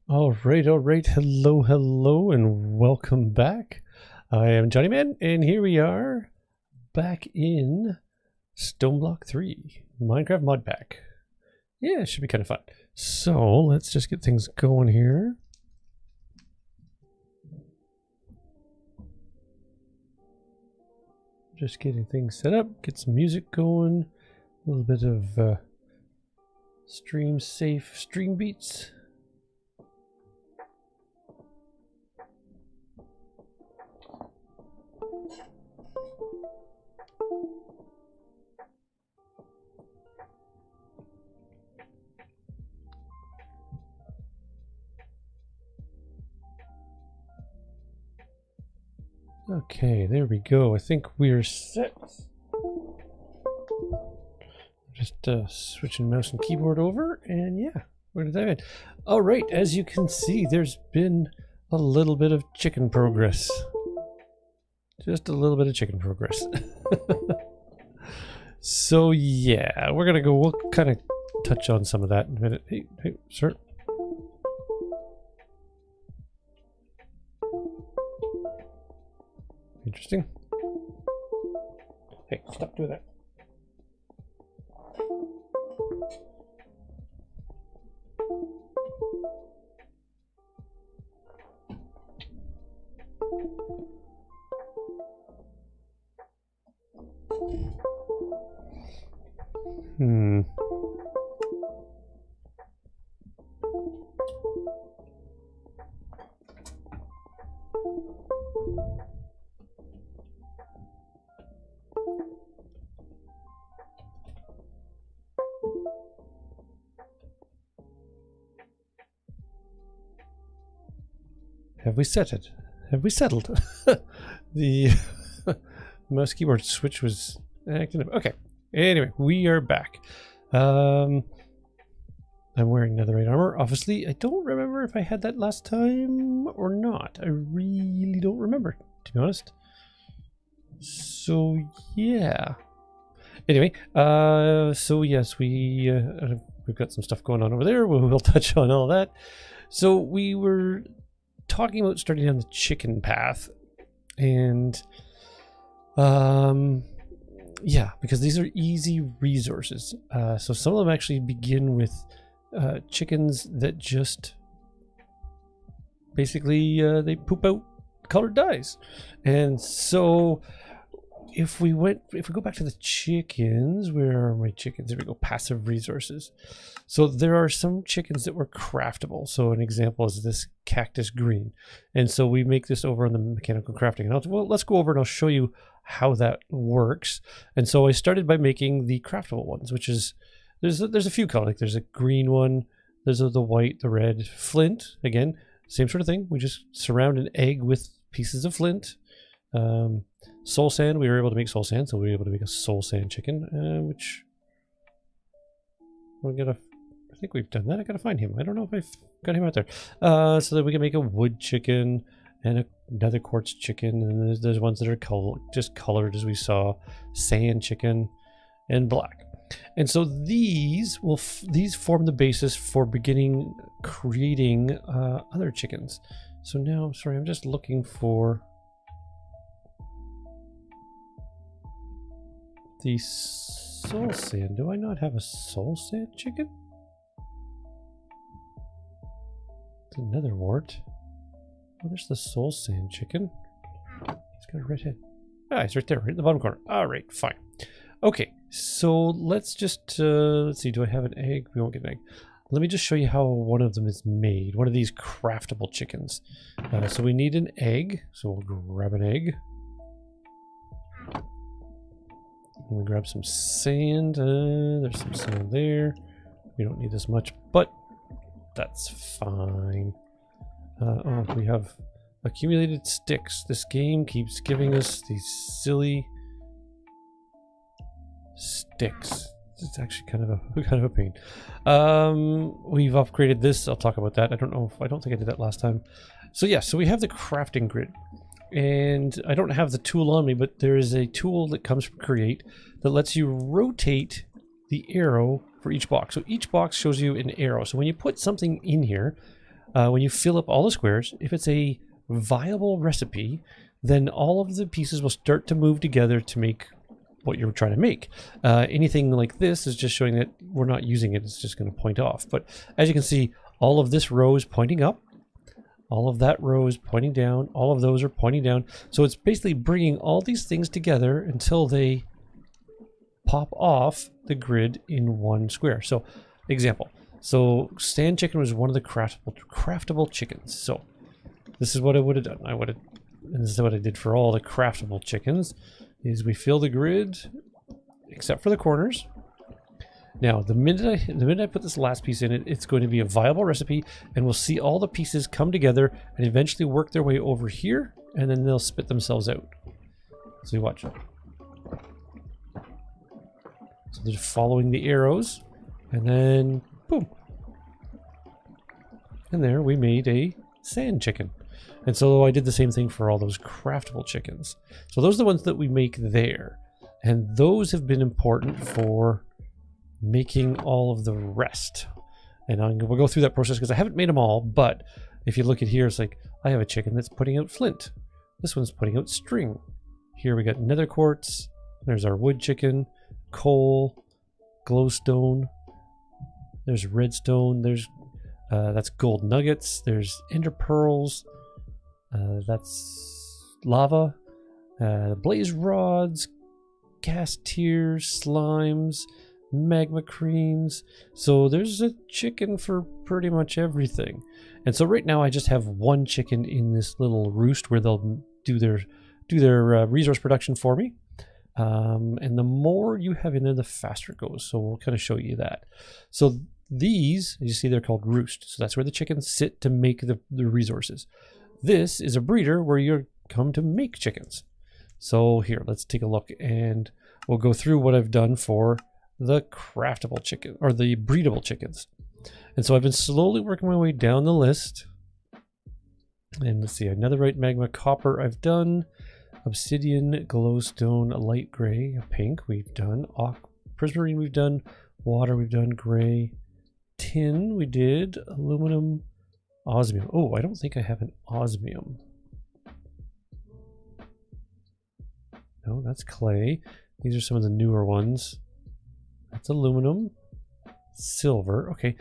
All right. Hello, hello, and welcome back. I am Johnnyman, and here we are back in Stoneblock 3, Minecraft Modpack. Yeah, it should be kind of fun. So let's just get things going here. Just getting things set up, get some music going, a little bit of stream safe stream beats. Okay, there we go. I think we're set. Just switching mouse and keyboard over, and yeah, we're gonna dive in. All right, as you can see, there's been a little bit of chicken progress. Just a little bit of chicken progress. So yeah, we're gonna go. We'll kind of touch on some of that in a minute. Hey, sir. Interesting. Hey, stop doing that. Have we set it? Have we settled? The mouse keyboard switch was acting up. Okay. Anyway, we are back. I'm wearing netherite armor. Obviously, I don't remember if I had that last time or not. I really don't remember, to be honest. So yeah. Anyway, so yes, we've got some stuff going on over there. We'll touch on all that. So we were talking about starting down the chicken path, and yeah, because these are easy resources. So some of them actually begin with chickens that just basically they poop out colored dyes. And so if we go back to the chickens, where are my chickens? There we go, passive resources. So there are some chickens that were craftable. So an example is this cactus green. And so we make this over on the mechanical crafting. And well, let's go over and I'll show you how that works. And so I started by making the craftable ones, which is, there's a few colors. Like there's a green one, there's the white, the red, flint. Again, same sort of thing. We just surround an egg with pieces of flint. Soul sand, we were able to make soul sand, so we were able to make a soul sand chicken, which we're gonna, I think we've done that. I gotta find him. I don't know if I've got him out there. So that we can make a wood chicken and another quartz chicken, and there's ones that are just colored, as we saw, sand chicken and black. And so these form the basis for beginning creating other chickens. So now, sorry, I'm just looking for the soul sand. Do I not have a soul sand chicken? It's another wart. Oh, there's the soul sand chicken. It's got a red head. Ah, it's right there, right in the bottom corner. All right, fine. Okay, so let's just let's see. Do I have an egg? We won't get an egg. Let me just show you how one of them is made. One of these craftable chickens. So we need an egg. So we'll grab an egg. We grab some sand. There's some sand there. We don't need this much, but that's fine. Oh, we have accumulated sticks. This game keeps giving us these silly sticks. It's actually kind of a pain. We've upgraded this. I'll talk about that. I don't think I did that last time. So yeah, so we have the crafting grid. And I don't have the tool on me, but there is a tool that comes from Create that lets you rotate the arrow for each box. So each box shows you an arrow. So when you put something in here, when you fill up all the squares, if it's a viable recipe, then all of the pieces will start to move together to make what you're trying to make. Anything like this is just showing that we're not using it. It's just going to point off. But as you can see, all of this row is pointing up. All of that row is pointing down. All of those are pointing down. So it's basically bringing all these things together until they pop off the grid in one square. So, example. So, sand chicken was one of the craftable chickens. So, this is what I would have done. And this is what I did for all the craftable chickens, is we fill the grid, except for the corners. Now, the minute I put this last piece in it, it's going to be a viable recipe, and we'll see all the pieces come together and eventually work their way over here, and then they'll spit themselves out. So you watch it. So they're following the arrows, and then boom. And there we made a sand chicken. And so I did the same thing for all those craftable chickens. So those are the ones that we make there. And those have been important for making all of the rest. And we'll go through that process because I haven't made them all, but if you look at here, it's like I have a chicken that's putting out flint. This one's putting out string. Here we got nether quartz. There's our wood chicken, coal, glowstone. There's redstone. There's that's gold nuggets. There's ender pearls. That's lava. Blaze rods, gas tears, slimes, magma creams. So there's a chicken for pretty much everything. And so right now I just have one chicken in this little roost where they'll do their resource production for me. And the more you have in there, the faster it goes. So we'll kind of show you that. So these, as you see, they're called roost. So that's where the chickens sit to make the resources. This is a breeder where you come to make chickens. So here, let's take a look, and we'll go through what I've done for the craftable chicken, or the breedable chickens. And so I've been slowly working my way down the list. And let's see, netherite, magma, copper I've done. Obsidian, glowstone, light gray, pink we've done. Prismarine we've done. Water we've done. Gray. Tin we did. Aluminum. Osmium. Oh, I don't think I have an osmium. No, that's clay. These are some of the newer ones. That's aluminum. Silver. Okay.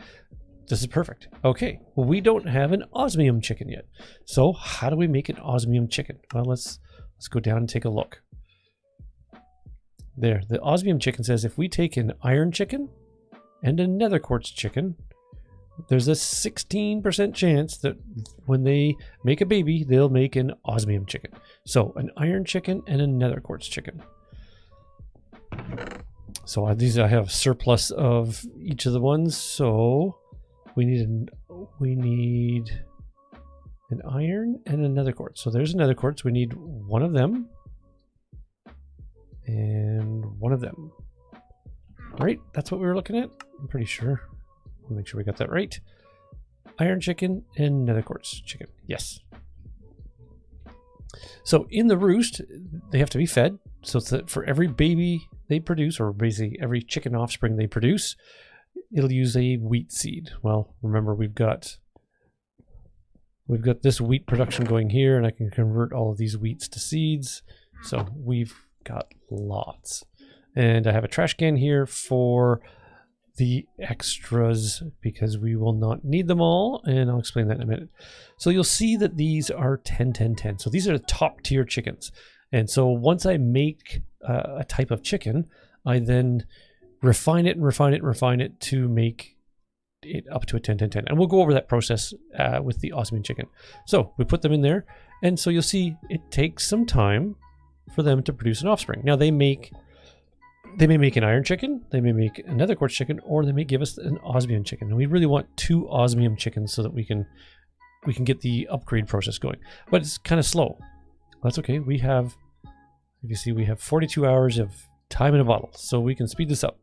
This is perfect. Okay. Well, we don't have an osmium chicken yet. So how do we make an osmium chicken? Well, let's go down and take a look. There. The osmium chicken says if we take an iron chicken and a nether quartz chicken, there's a 16% chance that when they make a baby, they'll make an osmium chicken. So an iron chicken and a nether quartz chicken. So these I have surplus of each of the ones. So we need an iron and a nether quartz. So there's a nether quartz. We need one of them and one of them. Right? That's what we were looking at. I'm pretty sure. Make sure we got that right. Iron chicken and nether quartz chicken. Yes. So in the roost, they have to be fed. So it's that for every baby they produce, or basically every chicken offspring they produce, it'll use a wheat seed. Well, remember we've got this wheat production going here, and I can convert all of these wheats to seeds. So we've got lots. And I have a trash can here for the extras because we will not need them all, and I'll explain that in a minute. So you'll see that these are 10 10 10. So these are the top tier chickens. And so once I make a type of chicken, I then refine it and refine it and refine it to make it up to a 10 10 10. And we'll go over that process with the osmium chicken. So we put them in there, and so you'll see it takes some time for them to produce an offspring. Now they may make an iron chicken, they may make another quartz chicken, or they may give us an osmium chicken. And we really want 2 osmium chickens so that we can get the upgrade process going. But it's kind of slow. That's okay. We have, if you see, we have 42 hours of time in a bottle, so we can speed this up.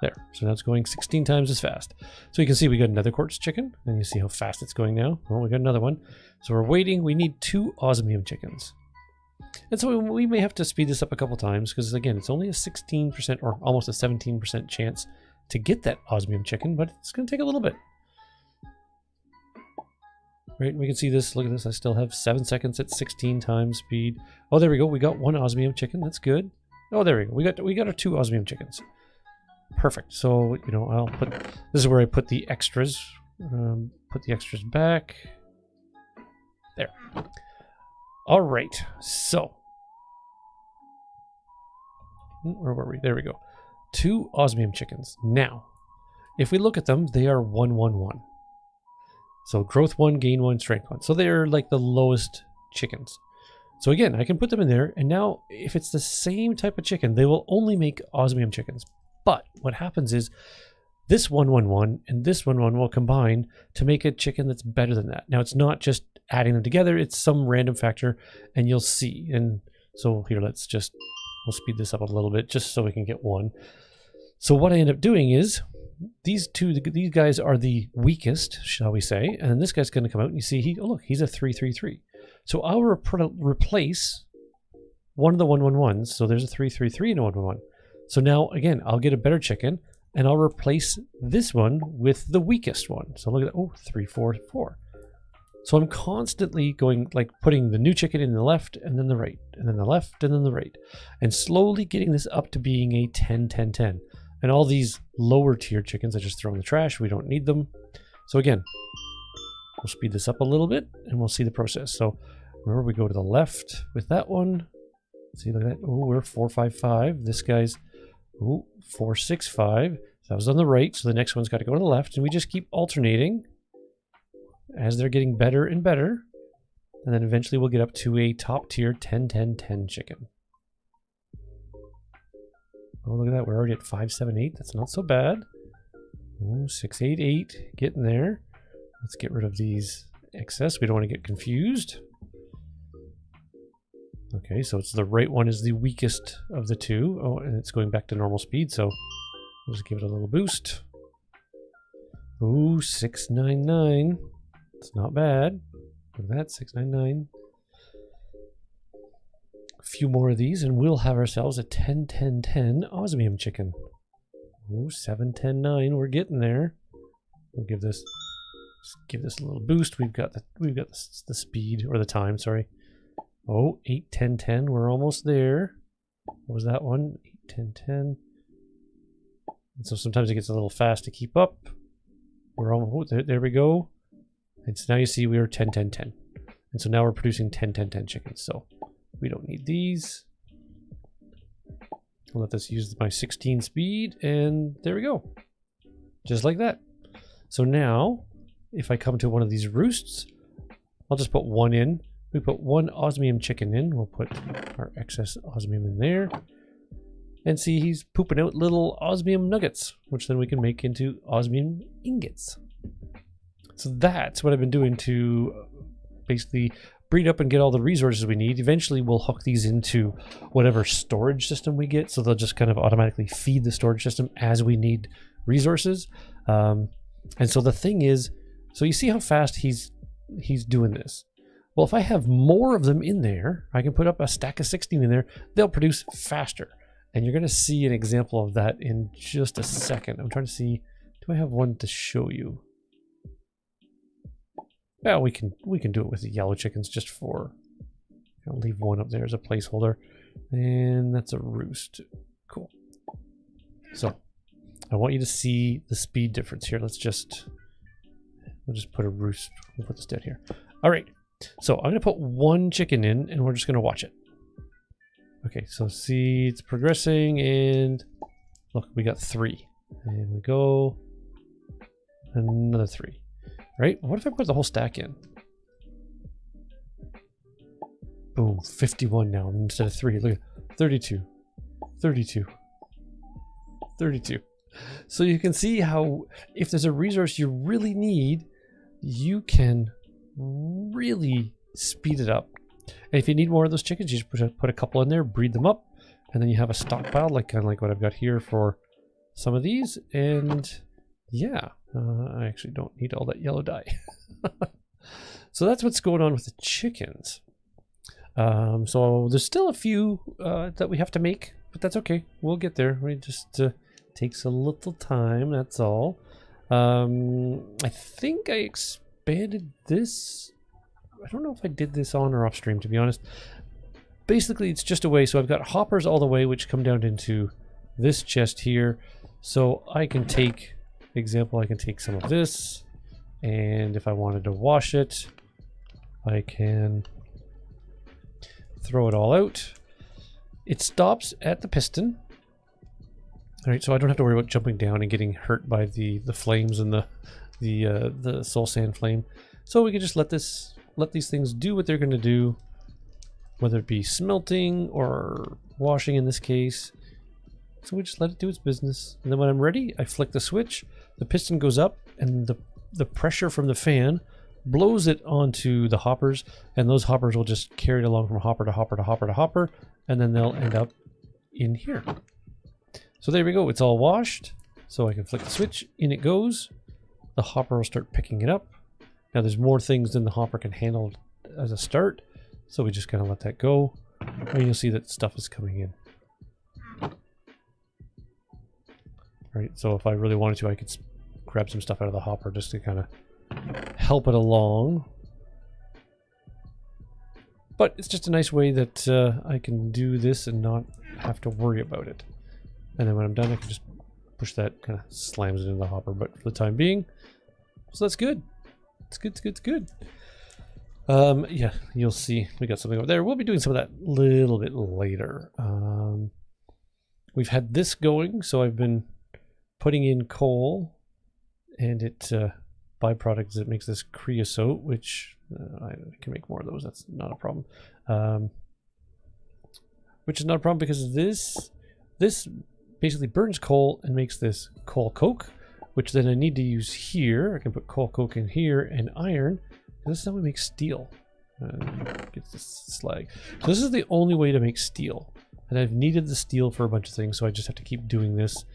There. So now it's going 16 times as fast. So you can see we got another quartz chicken, and you see how fast it's going now. Oh, we got another one. So we're waiting. We need 2 osmium chickens. And so we may have to speed this up a couple times because, again, it's only a 16% or almost a 17% chance to get that osmium chicken, but it's going to take a little bit. right? We can see this. Look at this. I still have 7 seconds at 16 times speed. Oh, there we go. We got 1 osmium chicken. That's good. Oh, there we go. We got our 2 osmium chickens. Perfect. So, you know, I'll put, this is where I put the extras. Put the extras back. There. All right. So, where were we? There we go. 2 osmium chickens. Now, if we look at them, they are 1, 1, 1. So growth 1, gain 1, strength 1. So they're like the lowest chickens. So again, I can put them in there, and now if it's the same type of chicken, they will only make osmium chickens. But what happens is this 1, 1, 1 and this 1, 1 will combine to make a chicken that's better than that. Now it's not just adding them together, it's some random factor, and you'll see. And so here, we'll speed this up a little bit just so we can get 1. So what I end up doing is these guys are the weakest, shall we say, and this guy's going to come out and you see oh look, he's a 3, 3, 3. So I'll replace one of the 1, 1, 1s. So there's a 3, 3, 3 and a 1, 1, 1. So now again, I'll get a better chicken and I'll replace this one with the weakest one. So look at that. Oh, 3, 4, 4. So I'm constantly going, like putting the new chicken in the left and then the right and then the left and then the right, and slowly getting this up to being a 10, 10, 10. And all these lower tier chickens I just throw in the trash. We don't need them. So again, we'll speed this up a little bit and we'll see the process. So remember, we go to the left with that one. See, look at that. Oh, we're 4, 5, 5. This guy's 4, 6, 5. So that was on the right. So the next one's got to go to the left. And we just keep alternating as they're getting better and better. And then eventually we'll get up to a top tier 10, 10, 10 chicken. Oh, look at that. We're already at 5, 7, 8. That's not so bad. Oh, 6, 8, 8. Getting there. Let's get rid of these excess. We don't want to get confused. Okay, so it's the right one is the weakest of the 2. Oh, and it's going back to normal speed, so we'll just give it a little boost. Ooh, 699. It's not bad. Look at that, 699. A few more of these and we'll have ourselves a 10, 10, 10 osmium chicken. Ooh, 7, 10, 9. We're getting there. We'll give this a little boost. We've got the speed, or the time, sorry. Oh, 8, 10, 10. We're almost there. What was that one? 8, 10, 10. And so sometimes it gets a little fast to keep up. We're almost, there we go. And so now you see we were 10, 10, 10. And so now we're producing 10, 10, 10 chickens. So we don't need these. I'll let this use my 16 speed, and there we go. Just like that. So now, if I come to one of these roosts, I'll just put 1 in. We put 1 osmium chicken in. We'll put our excess osmium in there. And see, he's pooping out little osmium nuggets, which then we can make into osmium ingots. So that's what I've been doing to basically breed up and get all the resources we need. Eventually we'll hook these into whatever storage system we get, so they'll just kind of automatically feed the storage system as we need resources. And so the thing is, so you see how fast he's doing this. Well, if I have more of them in there, I can put up a stack of 16 in there, they'll produce faster. And you're going to see an example of that in just a second. I'm trying to see, do I have one to show you? Well, we can do it with the yellow chickens just for, I'll leave one up there as a placeholder. And that's a roost. Cool. So I want you to see the speed difference here. We'll just put a roost. We'll put this down here. All right. So I'm going to put 1 chicken in and we're just going to watch it. Okay, so see, it's progressing, and look, we got 3. And we go another 3. Right? What if I put the whole stack in? Boom, 51 now instead of 3. Look at 32, 32, 32. So you can see how if there's a resource you really need, you can really speed it up. And if you need more of those chickens, you just put a couple in there, breed them up, and then you have a stockpile, like kind of like what I've got here for some of these. And yeah, I actually don't need all that yellow dye. So that's what's going on with the chickens. So there's still a few that we have to make, but that's okay. We'll get there. We just takes a little time. That's all. I think I expanded this I don't know if I did this on or off stream, to be honest. Basically, it's just a way. So I've got hoppers all the way, which come down into this chest here. So I can take, example, I can take some of this, and if I wanted to wash it, I can throw it all out. It stops at the piston. All right, so I don't have to worry about jumping down and getting hurt by the flames and the soul sand flame. So we can just let these things do what they're going to do, whether it be smelting or washing in this case. So we just let it do its business. And then when I'm ready, I flick the switch, the piston goes up, and the pressure from the fan blows it onto the hoppers, and those hoppers will just carry it along from hopper to hopper to hopper to hopper, and then they'll end up in here. So there we go, it's all washed. So I can flick the switch, in it goes. The hopper will start picking it up. Now there's more things than the hopper can handle as a start, so we just kind of let that go, and you'll see that stuff is coming in. Right, so if I really wanted to, I could grab some stuff out of the hopper just to kind of help it along. But it's just a nice way that I can do this and not have to worry about it. And then when I'm done, I can just push that, kind of slams it into the hopper. But for the time being, so that's good. It's good, it's good, it's good. Yeah, you'll see we got something over there. We'll be doing some of that a little bit later. We've had this going, so I've been putting in coal, and it byproduct is it makes this creosote, which I can make more of those. That's not a problem. Which is not a problem because this basically burns coal and makes this coal coke, which then I need to use here. I can put coal coke in here and iron. This is how we make steel. Get this slag. So this is the only way to make steel. And I've needed the steel for a bunch of things, so I just have to keep doing this.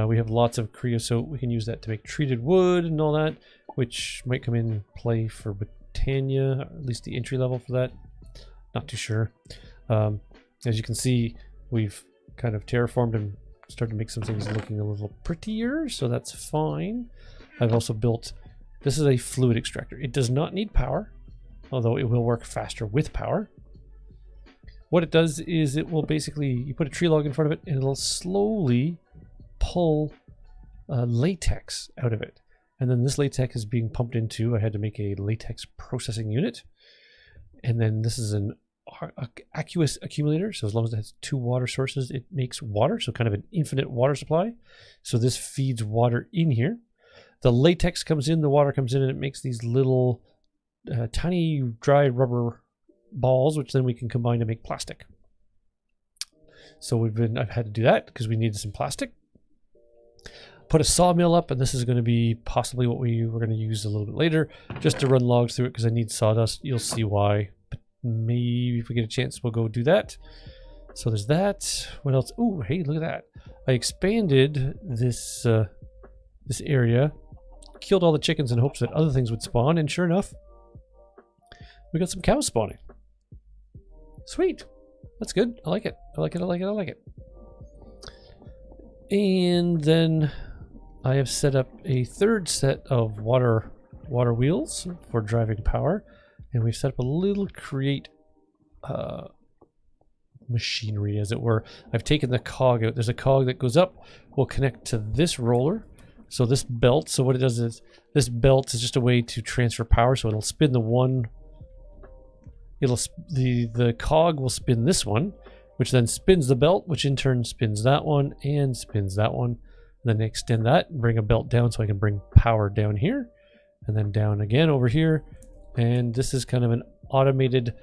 We have lots of creosote. We can use that to make treated wood and all that, which might come in play for Britannia, or at least the entry level for that. Not too sure. As you can see, we've kind of terraformed and started to make some things looking a little prettier, so that's fine. I've also built, this is a fluid extractor. It does not need power, although it will work faster with power. What it does is it will basically, you put a tree log in front of it and it'll slowly pull latex out of it. And then this latex is being pumped into, I had to make a latex processing unit. And then this is an aqueous accumulator. So as long as it has 2 water sources, it makes water. So kind of an infinite water supply. So this feeds water in here. The latex comes in, the water comes in, and it makes these little tiny dry rubber balls, which then we can combine to make plastic. So I've had to do that because we needed some plastic. Put a sawmill up, and this is going to be possibly what we were going to use a little bit later, just to run logs through it because I need sawdust. You'll see why, but maybe if we get a chance, we'll go do that. So there's that. What else? Oh, hey, look at that! I expanded this this area, killed all the chickens in hopes that other things would spawn, and sure enough, we got some cows spawning. Sweet. That's good. I like it. I like it. I like it. I like it. And then I have set up a third set of water wheels for driving power. And we've set up a little create machinery, as it were. I've taken the cog out. There's a cog that goes up, will connect to this roller. So this belt, so what it does is, this belt is just a way to transfer power. So it'll spin the one, the cog will spin this one, which then spins the belt, which in turn spins that one and spins that one. And then extend that and bring a belt down so I can bring power down here and then down again over here. And this is kind of an automated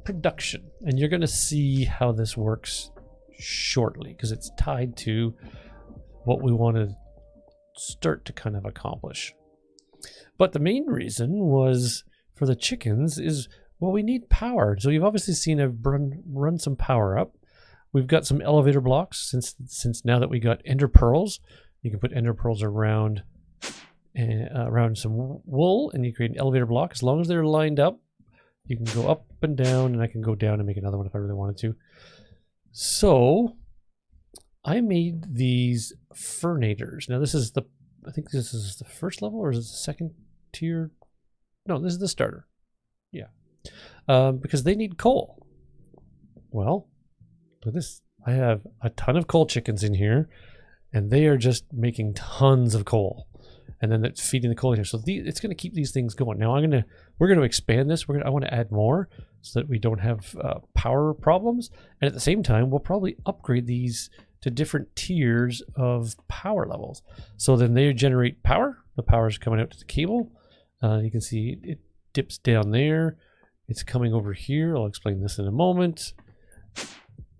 production. And you're going to see how this works shortly because it's tied to what we want to start to kind of accomplish. But the main reason was for the chickens is, well, we need power. So you've obviously seen I've run some power up. We've got some elevator blocks since now that we got ender pearls. You can put ender pearls around some wool and you create an elevator block. As long as they're lined up, you can go up and down, and I can go down and make another one if I really wanted to. So I made these furnators. Now this is I think this is the first level, or is it the second tier? No, this is the starter. Yeah. Because they need coal. Well, look at this. I have a ton of coal chickens in here, and they are just making tons of coal. And then it's feeding the coal in here. So it's going to keep these things going. Now we're going to expand this. I want to add more so that we don't have power problems. And at the same time, we'll probably upgrade these to different tiers of power levels. So then they generate power. The power is coming out to the cable. You can see it dips down there. It's coming over here. I'll explain this in a moment.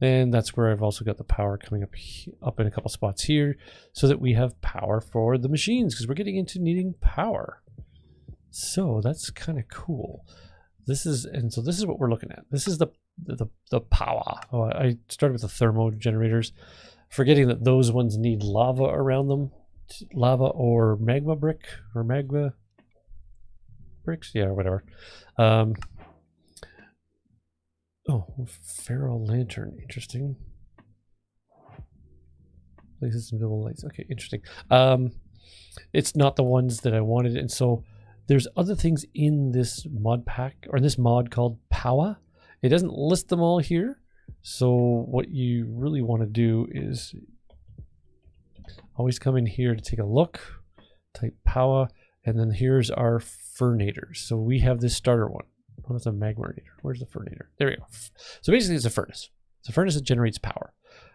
And that's where I've also got the power coming up in a couple spots here so that we have power for the machines because we're getting into needing power. So that's kind of cool. So this is what we're looking at. This is the power. Oh, I started with the thermo generators, forgetting that those ones need lava around them. Lava or magma brick or magma bricks. Yeah, or whatever. Oh, Feral Lantern. Interesting. Places some double lights. Okay, interesting. It's not the ones that I wanted, and so there's other things in this mod pack, or in this mod called Power. It doesn't list them all here, so what you really want to do is always come in here to take a look, type Power, and then here's our furnators. So we have this starter one. Oh, that's a magmarinator. Where's the furnator? There we go. So basically it's a furnace. It's a furnace that generates power.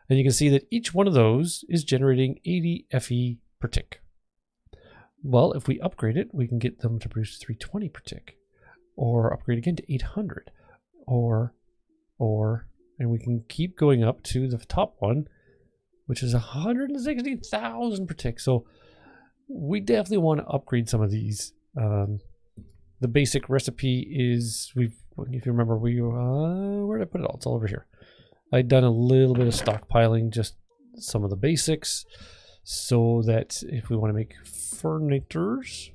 And you can see that each one of those is generating 80 FE per tick. Well, if we upgrade it, we can get them to produce 320 per tick. Or upgrade again to 800. And we can keep going up to the top one, which is 160,000 per tick. So we definitely want to upgrade some of these. The basic recipe is, if you remember, where did I put it all? It's all over here. I'd done a little bit of stockpiling, just some of the basics, so that if we want to make furnators,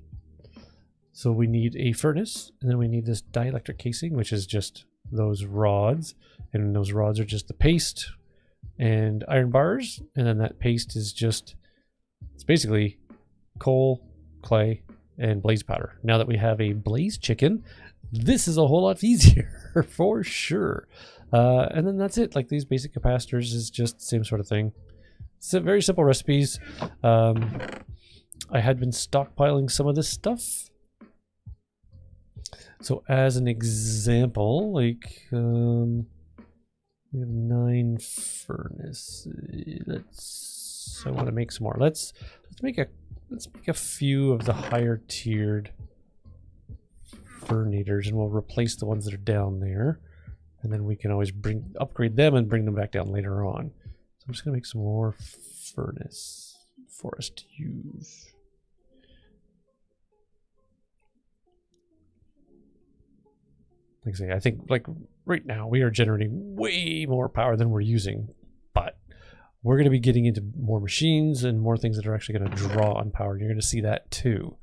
so we need a furnace, and then we need this dielectric casing, which is just those rods, and those rods are just the paste and iron bars, and then that paste is just, it's basically coal, clay, and blaze powder. Now that we have a blaze chicken, this is a whole lot easier for sure. And then that's it. Like these basic capacitors is just the same sort of thing. It's a very simple recipes. I had been stockpiling some of this stuff. So as an example, like we have 9 furnaces. I want to make some more. Let's make a few of the higher tiered furnators, and we'll replace the ones that are down there, and then we can always upgrade them and bring them back down later on. So I'm just gonna make some more furnace for us to use. Like I say, I think like right now we are generating way more power than we're using, but we're going to be getting into more machines and more things that are actually going to draw on power. You're going to see that too.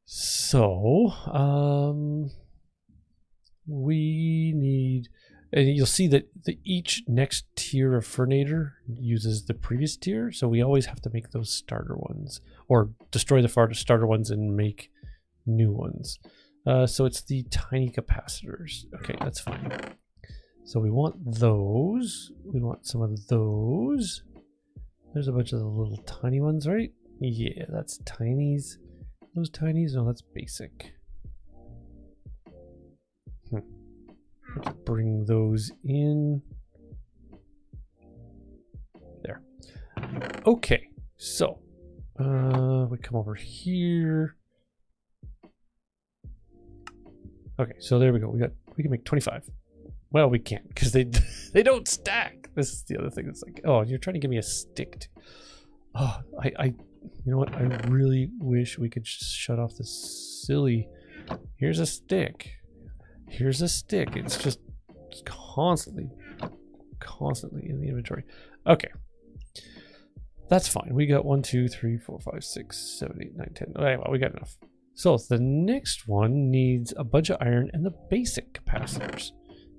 So we need, and you'll see that each next tier of furnator uses the previous tier. So we always have to make those starter ones, or destroy the starter ones and make new ones. So it's the tiny capacitors. Okay, that's fine. So we want those. We want some of those. There's a bunch of the little tiny ones, right? Yeah, that's tinies. Those tinies? No, that's basic. Let's bring those in. There. Okay, so we come over here. Okay, so there we go. We can make 25. Well, we can't because they don't stack. This is the other thing. That's like, oh, you're trying to give me a stick. Oh, you know what? I really wish we could just shut off this silly. Here's a stick. Here's a stick. It's just constantly in the inventory. Okay, that's fine. We got 1, 2, 3, 4, 5, 6, 7, 8, 9, 10. Okay, well, we got enough. So the next one needs a bunch of iron and the basic capacitors.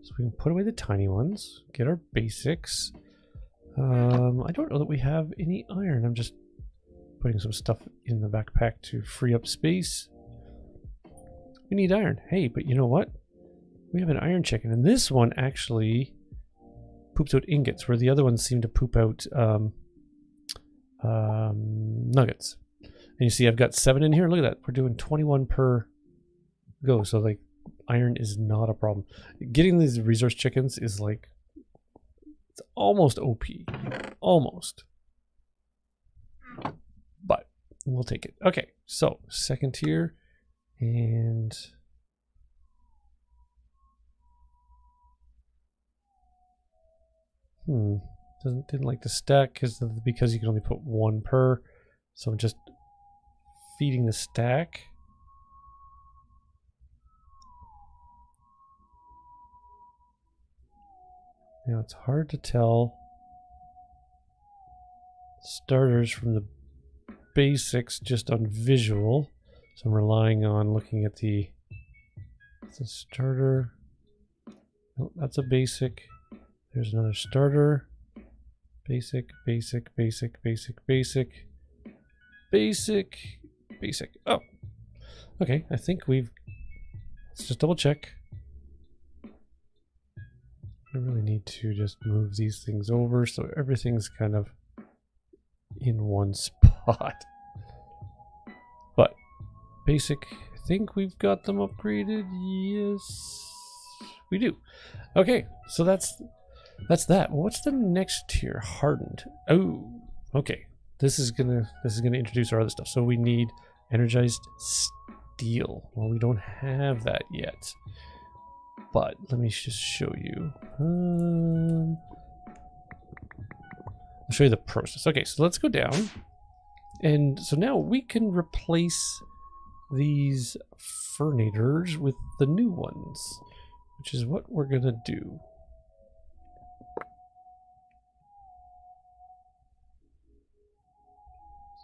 So we can put away the tiny ones, get our basics. I don't know that we have any iron. I'm just putting some stuff in the backpack to free up space. We need iron. Hey, but you know what? We have an iron chicken, and this one actually poops out ingots, where the other ones seem to poop out nuggets. And you see I've got 7 in here. Look at that. We're doing 21 per go. So like iron is not a problem. Getting these resource chickens is like, it's almost OP. Almost. But we'll take it. Okay, so second tier, and didn't like the stack because you can only put 1 per. So I'm just feeding the stack. Now it's hard to tell starters from the basics just on visual. So I'm relying on looking at the starter. Oh, that's a basic. There's another starter. Basic, basic, basic, basic, basic, basic, basic. Oh, okay. I think let's just double check. I really need to just move these things over so everything's kind of in one spot. But basic, I think we've got them upgraded. Yes, we do. Okay, so that's that. What's the next tier? Hardened. Oh, okay. This is gonna introduce our other stuff. So we need energized steel. Well, we don't have that yet. But let me just show you. I'll show you the process. Okay, so let's go down. And so now we can replace these furnators with the new ones, which is what we're gonna do.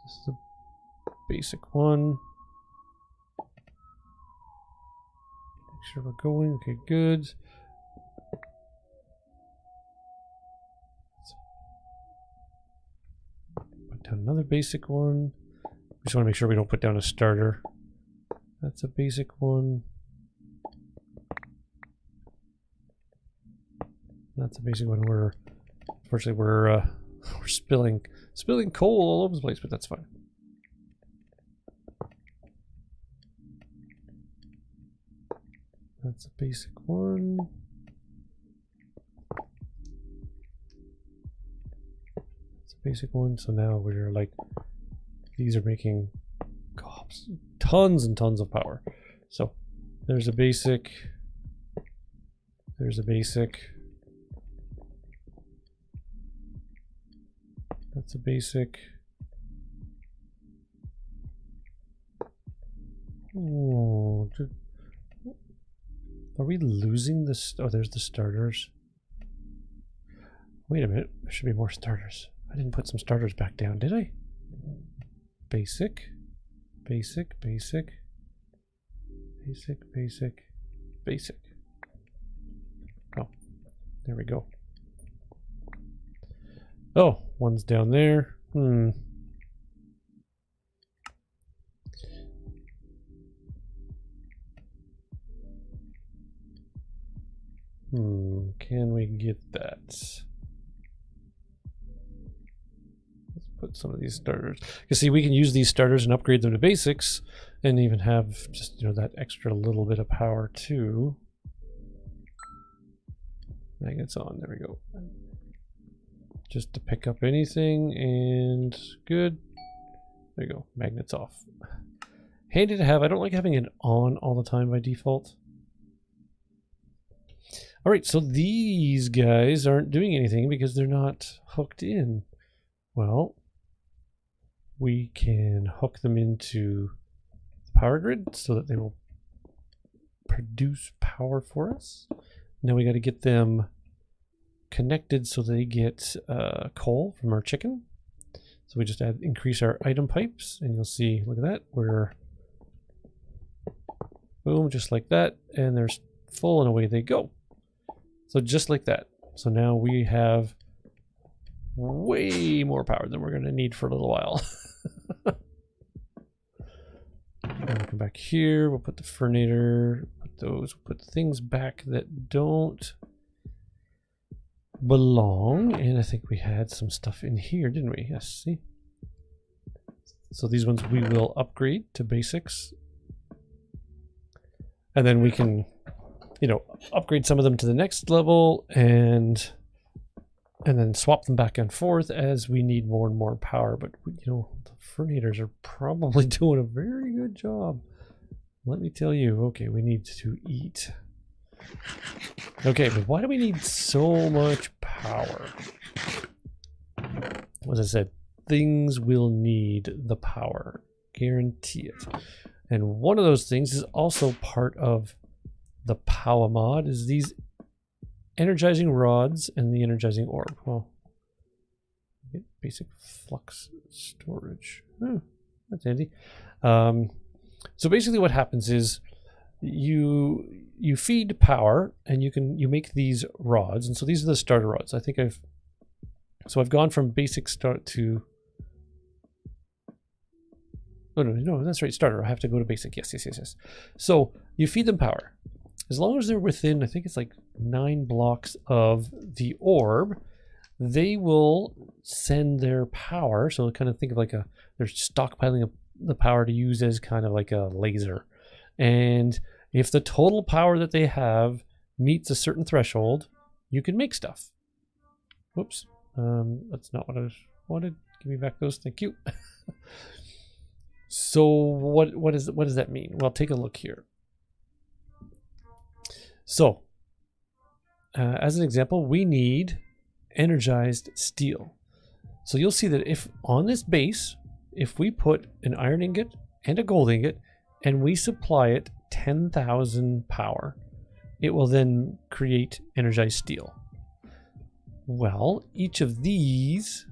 This is a basic one. Make sure we're going. Okay, good. Put down another basic one. We just want to make sure we don't put down a starter. That's a basic one. That's a basic one. Unfortunately, we're spilling coal all over the place, but that's fine. That's a basic one. That's a basic one. So now we're like, these are making tons and tons of power. So there's a basic. There's a basic. That's a basic. Oh, are we losing this? Oh, there's the starters. Wait a minute. There should be more starters. I didn't put some starters back down, did I? Basic. Basic. Basic. Basic. Basic. Basic. Oh, there we go. Oh, one's down there. Can we get that? Let's put some of these starters. You see, we can use these starters and upgrade them to basics, and even have just, you know, that extra little bit of power too. Magnets on. There we go. Just to pick up anything, and good. There you go. Magnets off. Handy to have. I don't like having it on all the time by default. All right, so these guys aren't doing anything because they're not hooked in. Well, we can hook them into the power grid so that they will produce power for us. Now we got to get them connected so they get coal from our chicken. So we just increase our item pipes, and you'll see, look at that, we're boom, just like that, and they're full, and away they go. So just like that. So now we have way more power than we're going to need for a little while. And we'll come back here. We'll put the fernator, put those, put things back that don't belong. And I think we had some stuff in here, didn't we? Yes, see? So these ones we will upgrade to basics. And then we can, you know, upgrade some of them to the next level and then swap them back and forth as we need more and more power. But, you know, the fernators are probably doing a very good job. Let me tell you. Okay, we need to eat. Okay, but why do we need so much power? As I said, things will need the power. Guarantee it. And one of those things is also part of the power mod, is these energizing rods and the energizing orb. Well, get basic flux storage. Oh, that's handy. So basically what happens is you feed power and you make these rods, and so these are the starter rods. I think I've gone from basic start to no, that's right, starter. I have to go to basic. Yes. So you feed them power. As long as they're within, I think it's like 9 blocks of the orb, they will send their power. So kind of think of like they're stockpiling the power to use as kind of like a laser. And if the total power that they have meets a certain threshold, you can make stuff. Whoops. That's not what I wanted. Give me back those. Thank you. So what does that mean? Well, take a look here. So, as an example, we need energized steel. So you'll see that if on this base, if we put an iron ingot and a gold ingot, and we supply it 10,000 power, it will then create energized steel. Well, each of these,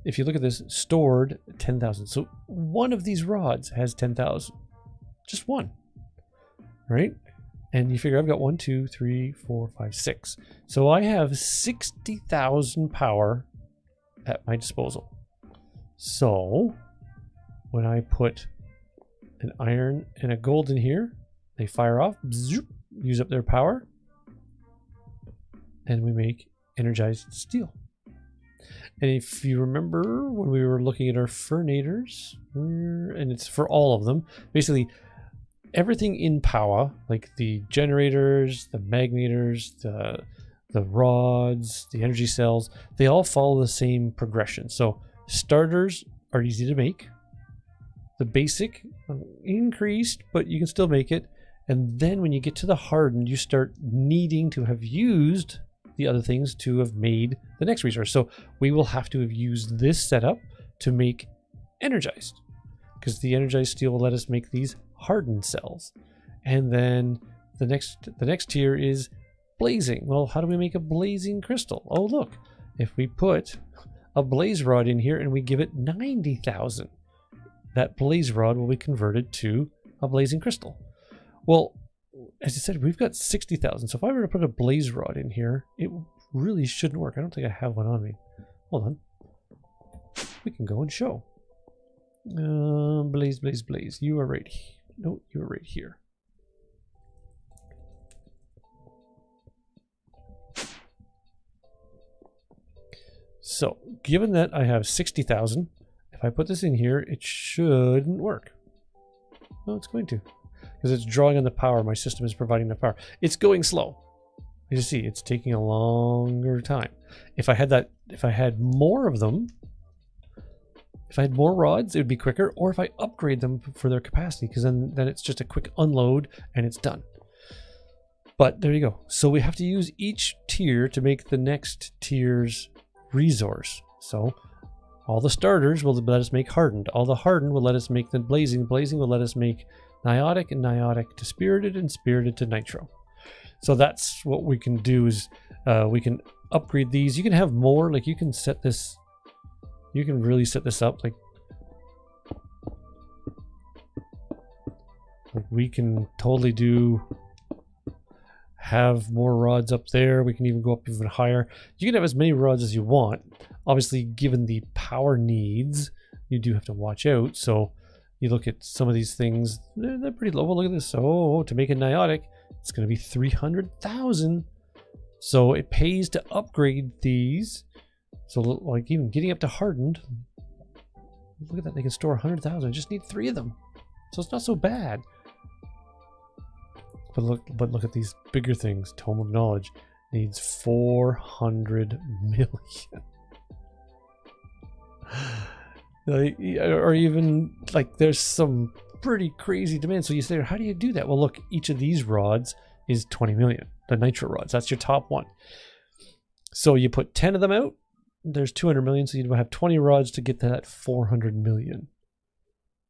if you look at this, stored 10,000. So one of these rods has 10,000. Just one, right? And you figure I've got 1, 2, 3, 4, 5, 6. So I have 60,000 power at my disposal. So when I put an iron and a gold in here, they fire off, zoop, use up their power, and we make energized steel. And if you remember when we were looking at our fernators, and it's for all of them, basically everything in power, like the generators, the magnetors, the rods, the energy cells, they all follow the same progression. So starters are easy to make. The basic increased, but you can still make it. And then when you get to the hardened, you start needing to have used the other things to have made the next resource. So we will have to have used this setup to make energized, because the energized steel will let us make these hardened cells. And then the next tier is blazing. Well, how do we make a blazing crystal? Oh, look, if we put a blaze rod in here and we give it 90,000, that blaze rod will be converted to a blazing crystal. Well, as I said, we've got 60,000. So if I were to put a blaze rod in here, it really shouldn't work. I don't think I have one on me. Hold on. We can go and show. Blaze, blaze, blaze. You are right here. No, you are right here. So, given that I have 60,000, if I put this in here, it shouldn't work. No, it's going to. Because it's drawing on the power. My system is providing the power. It's going slow. You see, it's taking a longer time. If I had more of them, if I had more rods, it would be quicker. Or if I upgrade them for their capacity, because then it's just a quick unload and it's done. But there you go. So we have to use each tier to make the next tier's resource. So all the starters will let us make hardened. All the hardened will let us make the blazing. Blazing will let us make niotic, and niotic to spirited, and spirited to nitro. So that's what we can do, is we can upgrade these. You can have more, like you can set this, you can really set this up like we can totally have more rods up there. We can even go up even higher. You can have as many rods as you want. Obviously, given the power needs, you do have to watch out. So you look at some of these things, they're pretty low. Well, look at this. Oh, to make it niotic, it's going to be 300,000. So it pays to upgrade these. So like even getting up to hardened, look at that, they can store 100,000. I just need 3 of them. So it's not so bad. But look at these bigger things. Tome of Knowledge needs 400 million. Or even like there's some pretty crazy demand. So you say, how do you do that? Well, look, each of these rods is 20 million. The nitro rods, that's your top one. So you put 10 of them out, there's 200 million. So you'd have 20 rods to get to that 400 million.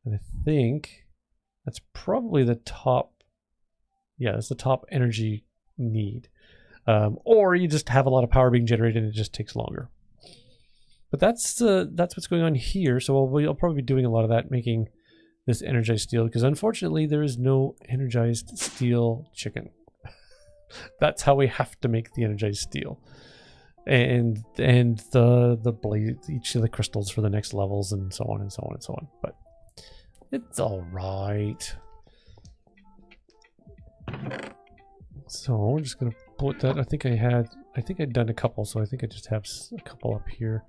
And I think that's probably the top. Yeah, that's the top energy need. Or you just have a lot of power being generated and it just takes longer. But that's what's going on here. So we'll probably be doing a lot of that, making this energized steel, because unfortunately there is no energized steel chicken. That's how we have to make the energized steel. And the blade, each of the crystals for the next levels, and so on and so on and so on. But it's all right. So we're just gonna put that. I think I'd done a couple, so I think I just have a couple up here.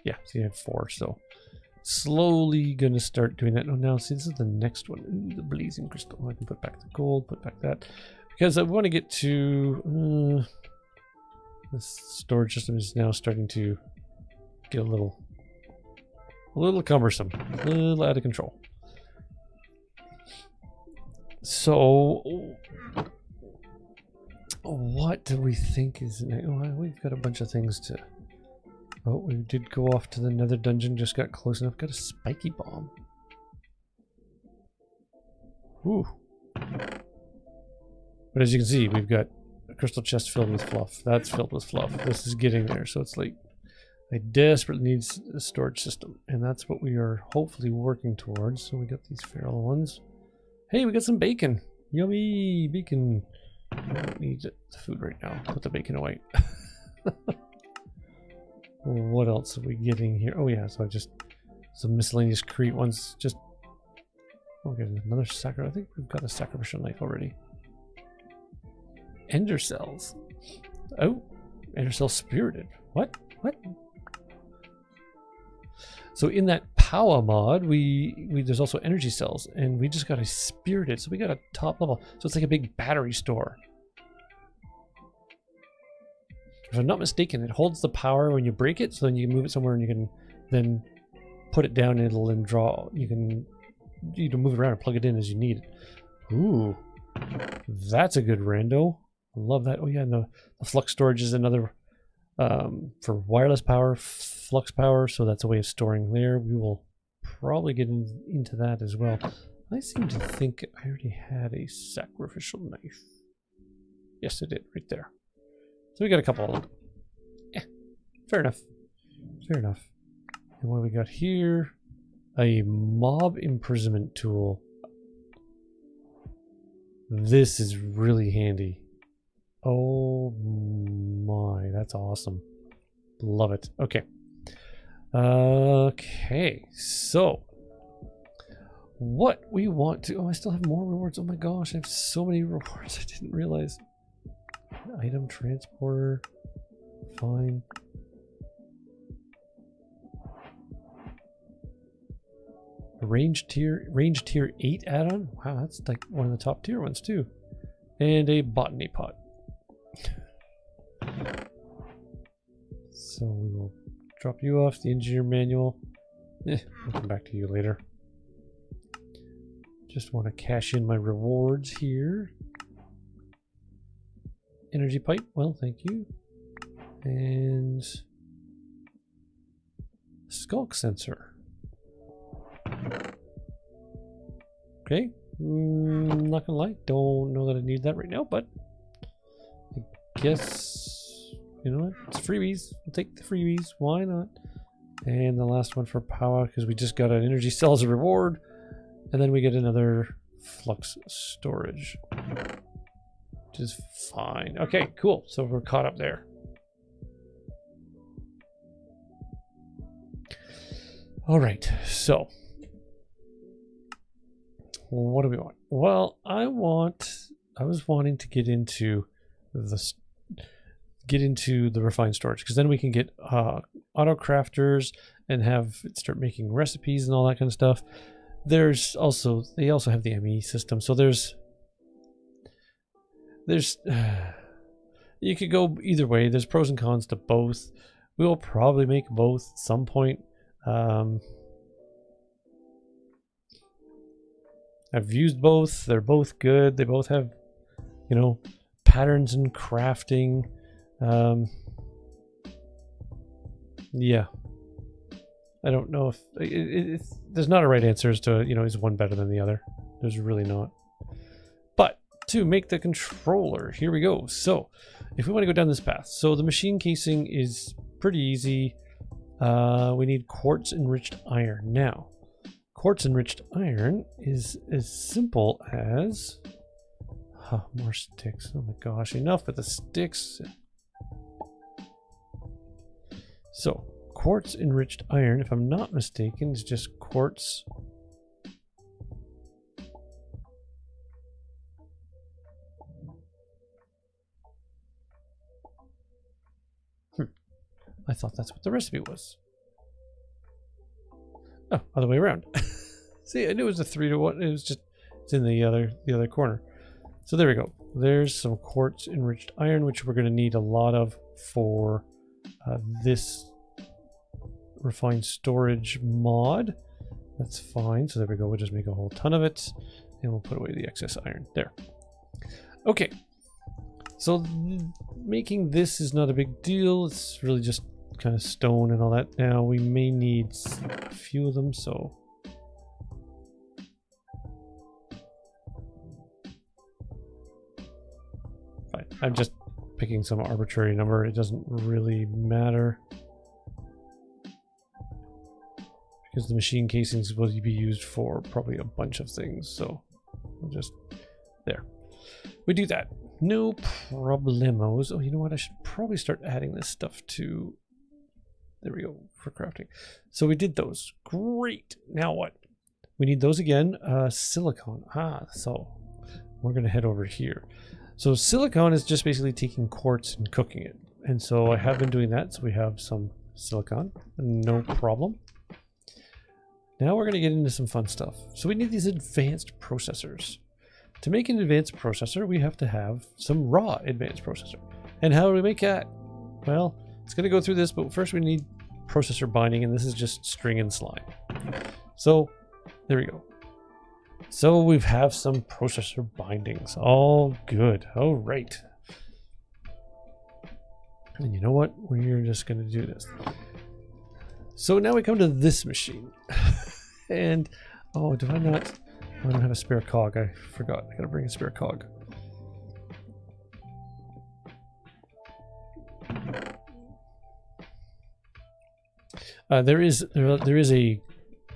Yeah, see, I have 4. So slowly gonna start doing that. Oh, now see, this is the next one. Ooh, the blazing crystal. I can put back the gold, put back that, because I want to get to the storage system is now starting to get a little cumbersome, a little out of control. So what do we think is next? Oh, we've got a bunch of things to. Oh, we did go off to the nether dungeon, just got close enough. Got a spiky bomb. Ooh. But as you can see, we've got a crystal chest filled with fluff. That's filled with fluff. This is getting there. So it's like, I desperately need a storage system. And that's what we are hopefully working towards. So we got these feral ones. Hey, we got some bacon. Yummy bacon. I don't need the food right now. Put the bacon away. What else are we getting here? Oh yeah, so just some miscellaneous Crete ones. Just okay, another sacrifice. I think we've got a sacrificial knife already. Ender cells. Oh, ender cell spirited. What? What? So in that power mod, we there's also energy cells, and we just got a spirited. So we got a top level. So it's like a big battery store. If I'm not mistaken, it holds the power when you break it, so then you can move it somewhere and you can then put it down and it'll then draw. You can move it around and plug it in as you need it. Ooh, that's a good rando. I love that. Oh yeah, and the flux storage is another for wireless power, flux power, so that's a way of storing there. We will probably get into that as well. I seem to think I already had a sacrificial knife. Yes, I did, right there. So we got a couple of them. Yeah, fair enough. Fair enough. And what do we got here? A mob imprisonment tool. This is really handy. Oh my, that's awesome. Love it. Okay. Okay, so what we want to... Oh, I still have more rewards. Oh my gosh, I have so many rewards. I didn't realize. Item transporter. Fine. Range tier 8 add-on. Wow, that's like one of the top tier ones too. And a botany pot. So we will drop you off the engineer manual. We'll come back to you later. Just want to cash in my rewards here. Energy pipe, well, thank you. And skulk sensor. Okay, not gonna lie, don't know that I need that right now, but I guess, you know what, it's freebies. We'll take the freebies, why not? And the last one for power, because we just got an energy cell as a reward, and then we get another flux storage, which is fine. Okay, cool, so we're caught up there. All right, so what do we want? Well, I was wanting to get into the refined storage, because then we can get auto crafters and have it start making recipes and all that kind of stuff. They also have the ME system, so there's you could go either way. There's pros and cons to both. We will probably make both at some point. I've used both. They're both good. They both have, you know, patterns in crafting. Yeah. I don't know if there's not a right answer as to, you know, is one better than the other. There's really not. But to make the controller, here we go. So if we want to go down this path, so the machine casing is pretty easy. We need quartz enriched iron. Now, quartz enriched iron is as simple as more sticks. Oh my gosh, enough with the sticks. So quartz enriched iron, if I'm not mistaken, is just quartz. I thought that's what the recipe was. Oh, other way around. See, I knew it was a 3-to-1. It was just, it's in the other corner. So there we go. There's some quartz enriched iron, which we're going to need a lot of for this refined storage mod. That's fine. So there we go. We'll just make a whole ton of it, and we'll put away the excess iron there. Okay. So making this is not a big deal. It's really just kind of stone and all that. Now we may need a few of them, so fine. I'm just picking some arbitrary number. It doesn't really matter because the machine casings will be used for probably a bunch of things, so we'll just there. We do that. No problemos. Oh, you know what? I should probably start adding this stuff to. There we go, for crafting. So we did those. Great. Now what? We need those again. Silicon. So we're going to head over here. So silicon is just basically taking quartz and cooking it. And so I have been doing that. So we have some silicon. No problem. Now we're going to get into some fun stuff. So we need these advanced processors. To make an advanced processor, we have to have some raw advanced processor. And how do we make that? Well, it's going to go through this, but first we need processor binding, and this is just string and slime. So there we go. So we have some processor bindings. All good. All right. And you know what? We're just going to do this. So now we come to this machine. And, oh, do I not? I don't have a spare cog. I forgot. I gotta bring a spare cog. There is a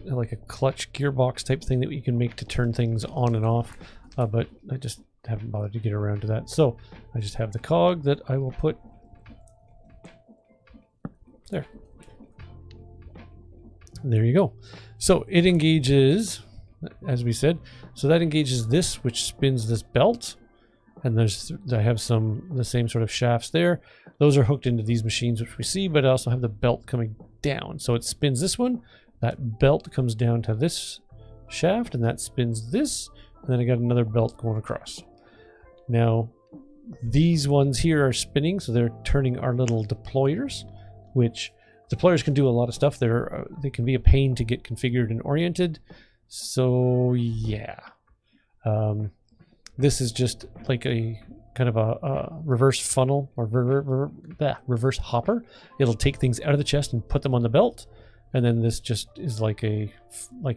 like a clutch gearbox type thing that you can make to turn things on and off, but I just haven't bothered to get around to that. So I just have the cog that I will put there. There you go. So it engages, as we said, so that engages this, which spins this belt, and I have the same sort of shafts there. Those are hooked into these machines, which we see, but I also have the belt coming down. So it spins this one, that belt comes down to this shaft, and that spins this, and then I got another belt going across. Now, these ones here are spinning, so they're turning our little deployers, which deployers can do a lot of stuff. They can be a pain to get configured and oriented. So yeah, this is just like a kind of a reverse funnel or reverse hopper. It'll take things out of the chest and put them on the belt, and then this just is like a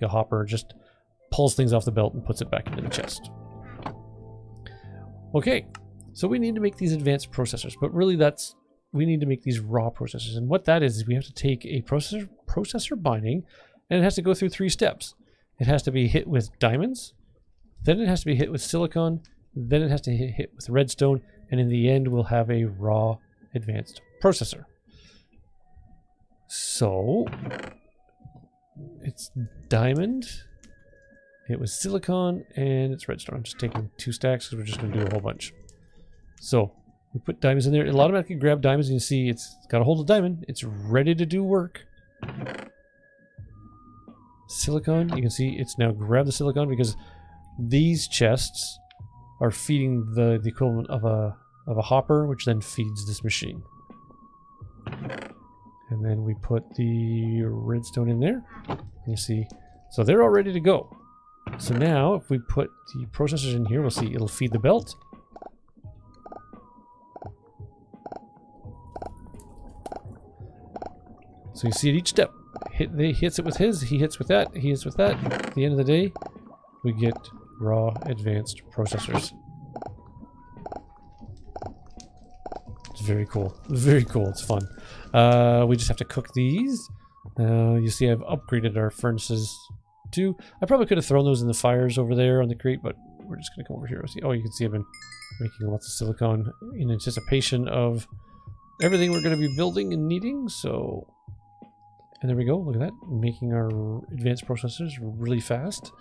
hopper, just pulls things off the belt and puts it back into the chest. Okay, so we need to make these advanced processors, but really we need to make these raw processors, and what that is we have to take a processor binding, and it has to go through 3 steps. It has to be hit with diamonds, then it has to be hit with silicon, then it has to hit with redstone, and in the end we'll have a raw advanced processor. So it's diamond, it was silicon, and it's redstone. I'm just taking 2 stacks because we're just going to do a whole bunch. So we put diamonds in there. It'll automatically grab diamonds, and you see it's got a hold of diamond. It's ready to do work. Silicon, you can see it's now grabbed the silicon because these chests are feeding the equivalent of a hopper, which then feeds this machine. And then we put the redstone in there. You see, so they're all ready to go. So now if we put the processors in here, we'll see it'll feed the belt. So you see at each step, he hits it with his, he hits with that, he hits with that. At the end of the day, we get raw advanced processors. It's very cool. Very cool. It's fun. We just have to cook these. You see I've upgraded our furnaces too. I probably could have thrown those in the fires over there on the crate, but we're just going to come over here. See, oh, you can see I've been making lots of silicon in anticipation of everything we're going to be building and needing. So, and there we go. Look at that. Making our advanced processors really fast.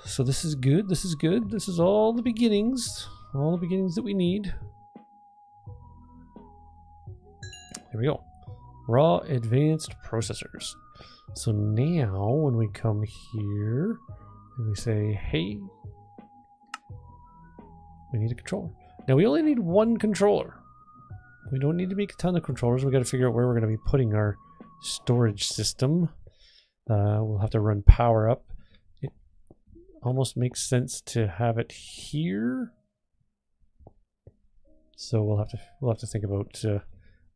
So this is good. This is good. This is all the beginnings. All the beginnings that we need. There we go. Raw advanced processors. So now when we come here and we say, hey, we need a controller. Now we only need 1 controller. We don't need to make a ton of controllers. We got to figure out where we're going to be putting our storage system. We'll have to run power up. It almost makes sense to have it here. So we'll have to think about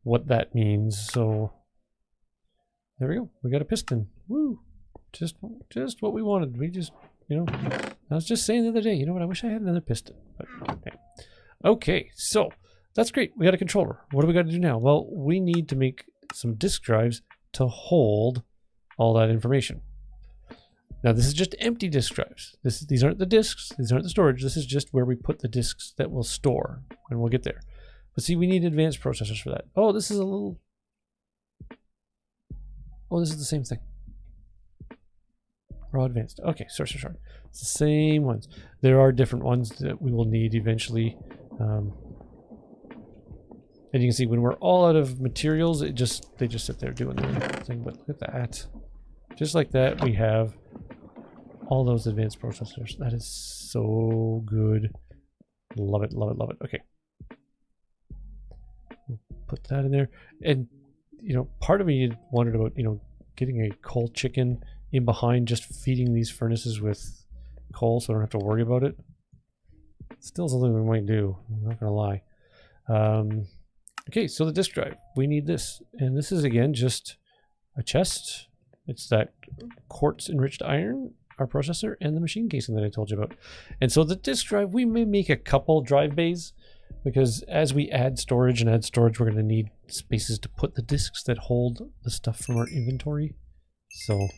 what that means. So there we go. We got a piston. Woo! Just what we wanted. We just, you know, I was just saying the other day, you know what? I wish I had another piston. But, okay, so that's great. We got a controller. What do we got to do now? Well, we need to make some disk drives to hold all that information. Now, this is just empty disk drives. These aren't the disks. These aren't the storage. This is just where we put the disks that will store, and we'll get there. But see, we need advanced processors for that. Oh, this is a little... Oh, this is the same thing. Raw advanced. Okay, sorry. It's the same ones. There are different ones that we will need eventually. And you can see when we're all out of materials, they just sit there doing their thing. But look at that. Just like that, we have all those advanced processors. That is so good. Love it, love it, love it. Okay. We'll put that in there. And, you know, part of me wondered about, you know, getting a coal chicken in behind, just feeding these furnaces with coal so I don't have to worry about it. Still something we might do. I'm not going to lie. Okay, so the disk drive. We need this. And this is, again, just a chest. It's that quartz enriched iron, our processor, and the machine casing that I told you about. And so the disk drive, we may make a couple drive bays, because as we add storage, we're going to need spaces to put the disks that hold the stuff from our inventory. So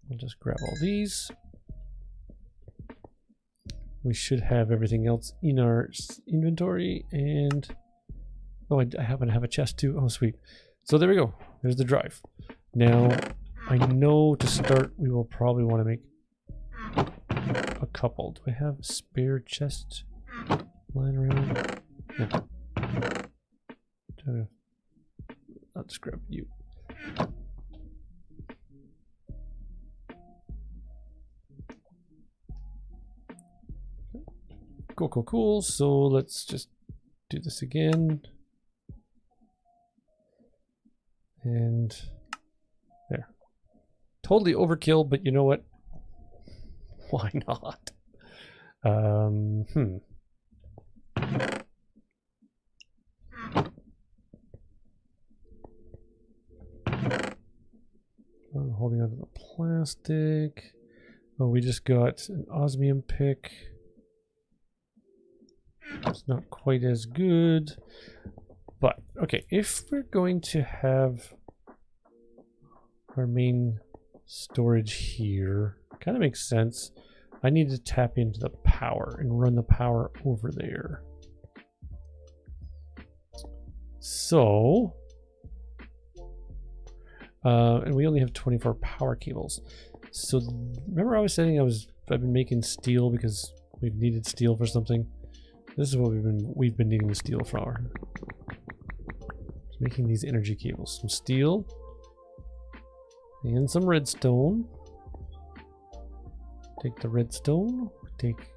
we'll just grab all these. We should have everything else in our inventory. And oh, I happen to have a chest too. Oh, sweet. So there we go. There's the drive. Now, I know to start, we will probably want to make a couple. Do I have a spare chest lying around? No. I'll just grab you. Cool. So let's just do this again. And there. Totally overkill, but you know what? Why not? I'm holding onto the plastic. Oh, we just got an osmium pick. It's not quite as good. But, okay, if we're going to have our main storage here, kind of makes sense. I need to tap into the power and run the power over there. So, And we only have 24 power cables. So remember I was saying I've been making steel because we've needed steel for something. This is what we've been needing the steel for. Just making these energy cables. Some steel and some redstone. Take the redstone.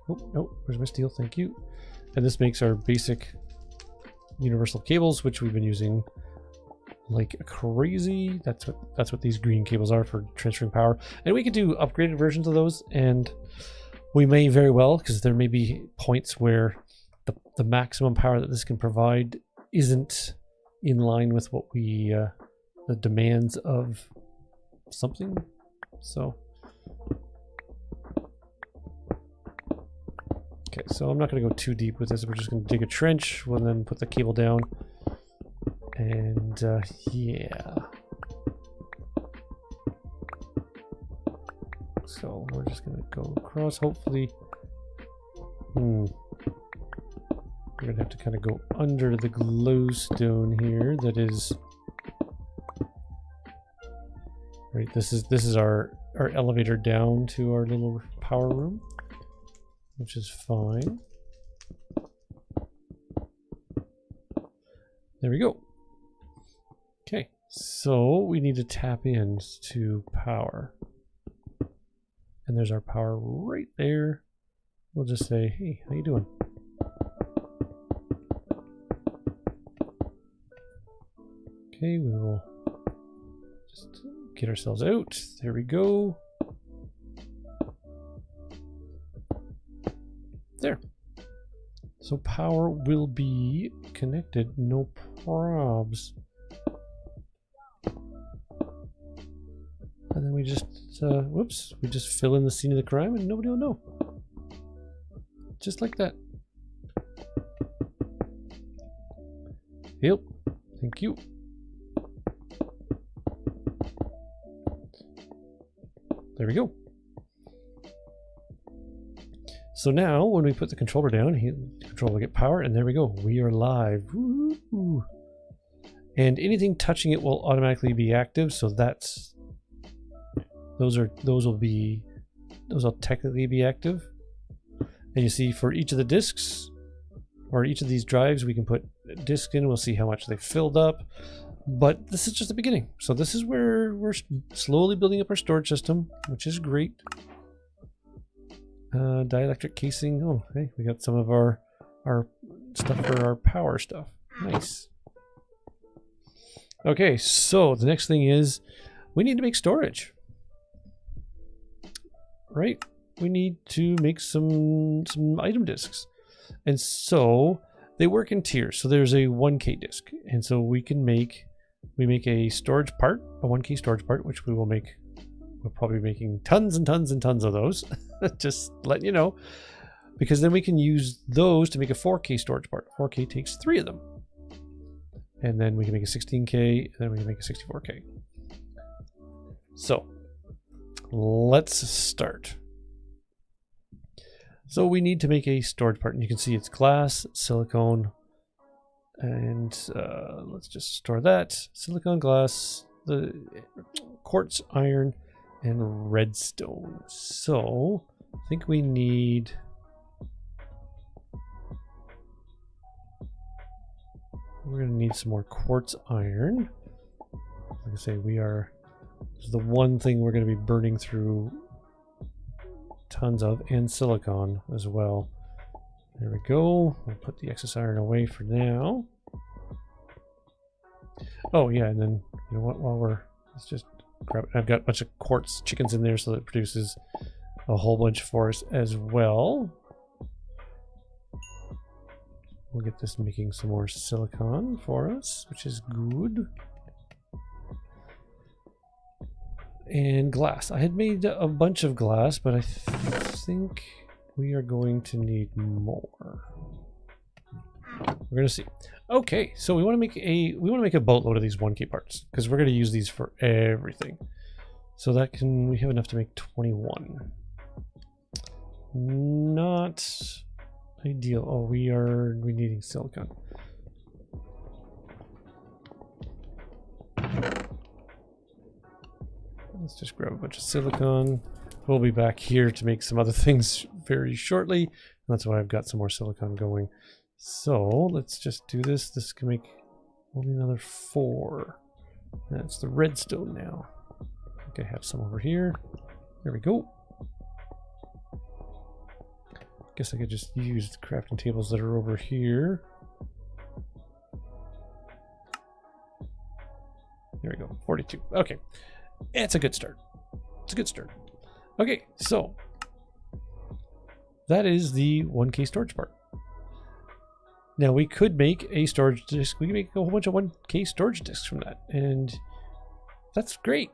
Oh no, where's my steel? Thank you. And this makes our basic universal cables, which we've been using like crazy. That's what these green cables are for transferring power. And we could do upgraded versions of those, and we may very well, because there may be points where the maximum power that this can provide isn't in line with what we the demands of something. So okay, so I'm not going to go too deep with this. We're just going to dig a trench. We'll then put the cable down. And yeah. So we're just going to go across. Hopefully. We're going to have to kind of go under the glowstone here. That is. Right, this is our elevator down to our little power room, which is fine. There we go. Okay, so we need to tap into power. And there's our power right there. We'll just say, hey, how you doing? Okay, we will just get ourselves out. There we go. There. So power will be connected, no probs. And then we just, whoops, we just fill in the scene of the crime and nobody will know. Just like that. Yep, thank you. There we go. So now when we put the controller down, the controller will get power, and there we go. We are live. Woo-hoo. And anything touching it will automatically be active, so that's those will technically be active. And you see for each of the discs or each of these drives we can put a disc in, we'll see how much they filled up. But this is just the beginning. So this is where we're slowly building up our storage system, which is great. Dielectric casing. Oh, hey, we got some of our stuff for our power stuff. Nice. Okay, so the next thing is we need to make storage. Right? We need to make some item discs. And so they work in tiers. So there's a 1K disc. And so we make a storage part, a 1K storage part, which we'll probably be making tons and tons and tons of those. Just letting you know. Because then we can use those to make a 4K storage part. 4K takes 3 of them. And then we can make a 16K, and then we can make a 64K. So let's start. So we need to make a storage part, and you can see it's glass, silicone, and let's just store that. Silicone, glass, the quartz, iron, and redstone. So I think we need we're going to need some more quartz iron. Like I say, this is the one thing we're going to be burning through tons of, and silicon as well. There we go. We'll put the excess iron away for now. Oh yeah, and then you know what? Let's just grab it. I've got a bunch of quartz chickens in there, so that it produces a whole bunch for us as well. We'll get this making some more silicon for us, which is good. And glass. I had made a bunch of glass, but I think we are going to need more. We're gonna see. Okay, so we want to make a boatload of these 1K parts because we're going to use these for everything. So we have enough to make 21. Not ideal. Oh, we're needing silicon. Let's just grab a bunch of silicon. We'll be back here to make some other things very shortly. That's why I've got some more silicon going. So let's just do this. This can make only another 4. That's the redstone now. I think I have some over here. There we go. Guess I could just use the crafting tables that are over here. There we go, 42. Okay, it's a good start. It's a good start. Okay, so that is the 1K storage part. Now we could make a storage disk. We can make a whole bunch of 1K storage disks from that, and that's great.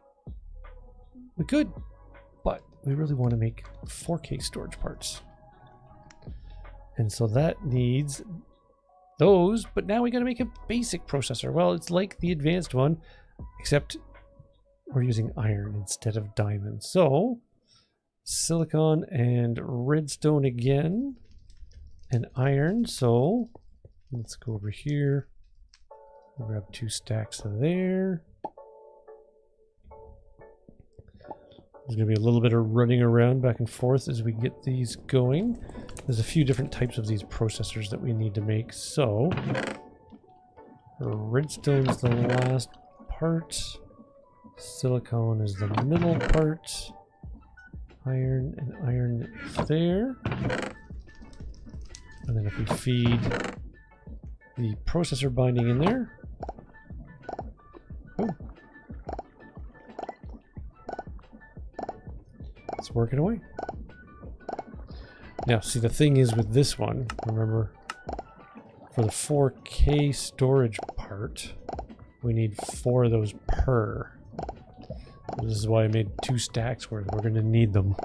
We could, but we really want to make 4K storage parts. And so that needs those, but now we got to make a basic processor. Well, it's like the advanced one, except we're using iron instead of diamond. So silicon and redstone again, and iron. So let's go over here. We'll grab 2 stacks of there. There's going to be a little bit of running around back and forth as we get these going. There's a few different types of these processors that we need to make. So redstone is the last part. Silicon is the middle part. Iron and iron is there. And then if we feed the processor binding in there. Oh. It's working away. Now, see, the thing is with this one, remember, for the 4K storage part, we need 4 of those per. This is why I made 2 stacks where we're going to need them.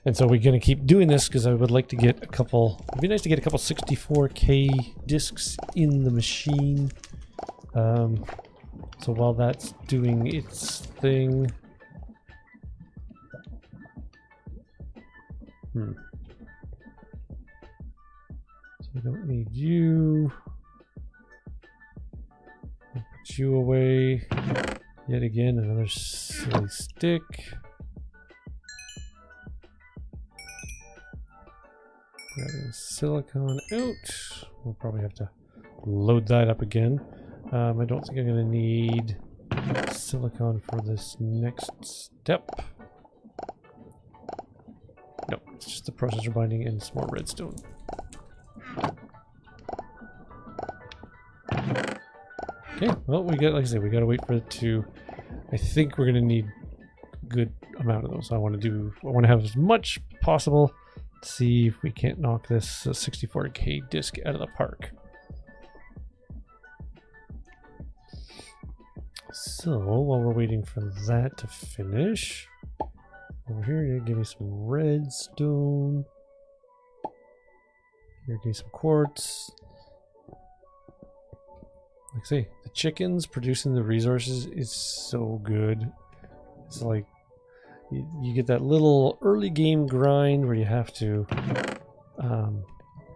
And so we're going to keep doing this because I would like to get a couple, it'd be nice to get a couple 64K discs in the machine. So while that's doing its thing, so we don't need you. I'll put you away. Yet again, another silly stick. Grabbing silicon out. We'll probably have to load that up again. I don't think I'm going to need silicon for this next step. No, it's just the processor binding and some more redstone. Okay, well, we got, like I said, we got to wait for it to. I think we're going to need a good amount of those. I want to have as much possible. See if we can't knock this 64K disc out of the park. So while we're waiting for that to finish, over here, give me some redstone. Here, give me some quartz. Like I say, the chickens producing the resources is so good. It's like you get that little early game grind where you have to,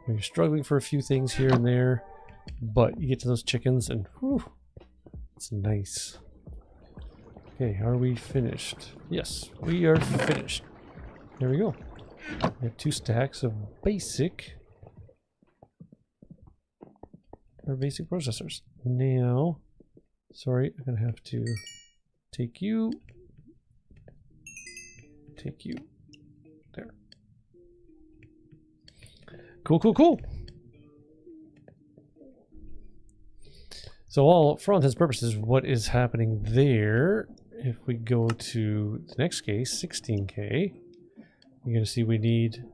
you're struggling for a few things here and there, but you get to those chickens and whew, it's nice. Okay, are we finished? Yes, we are finished. There we go. We have 2 stacks of basic processors. Now, sorry, I'm gonna have to take you there. Cool. So all for all intents and purposes, what is happening there, if we go to the next case, 16K, you're gonna see we need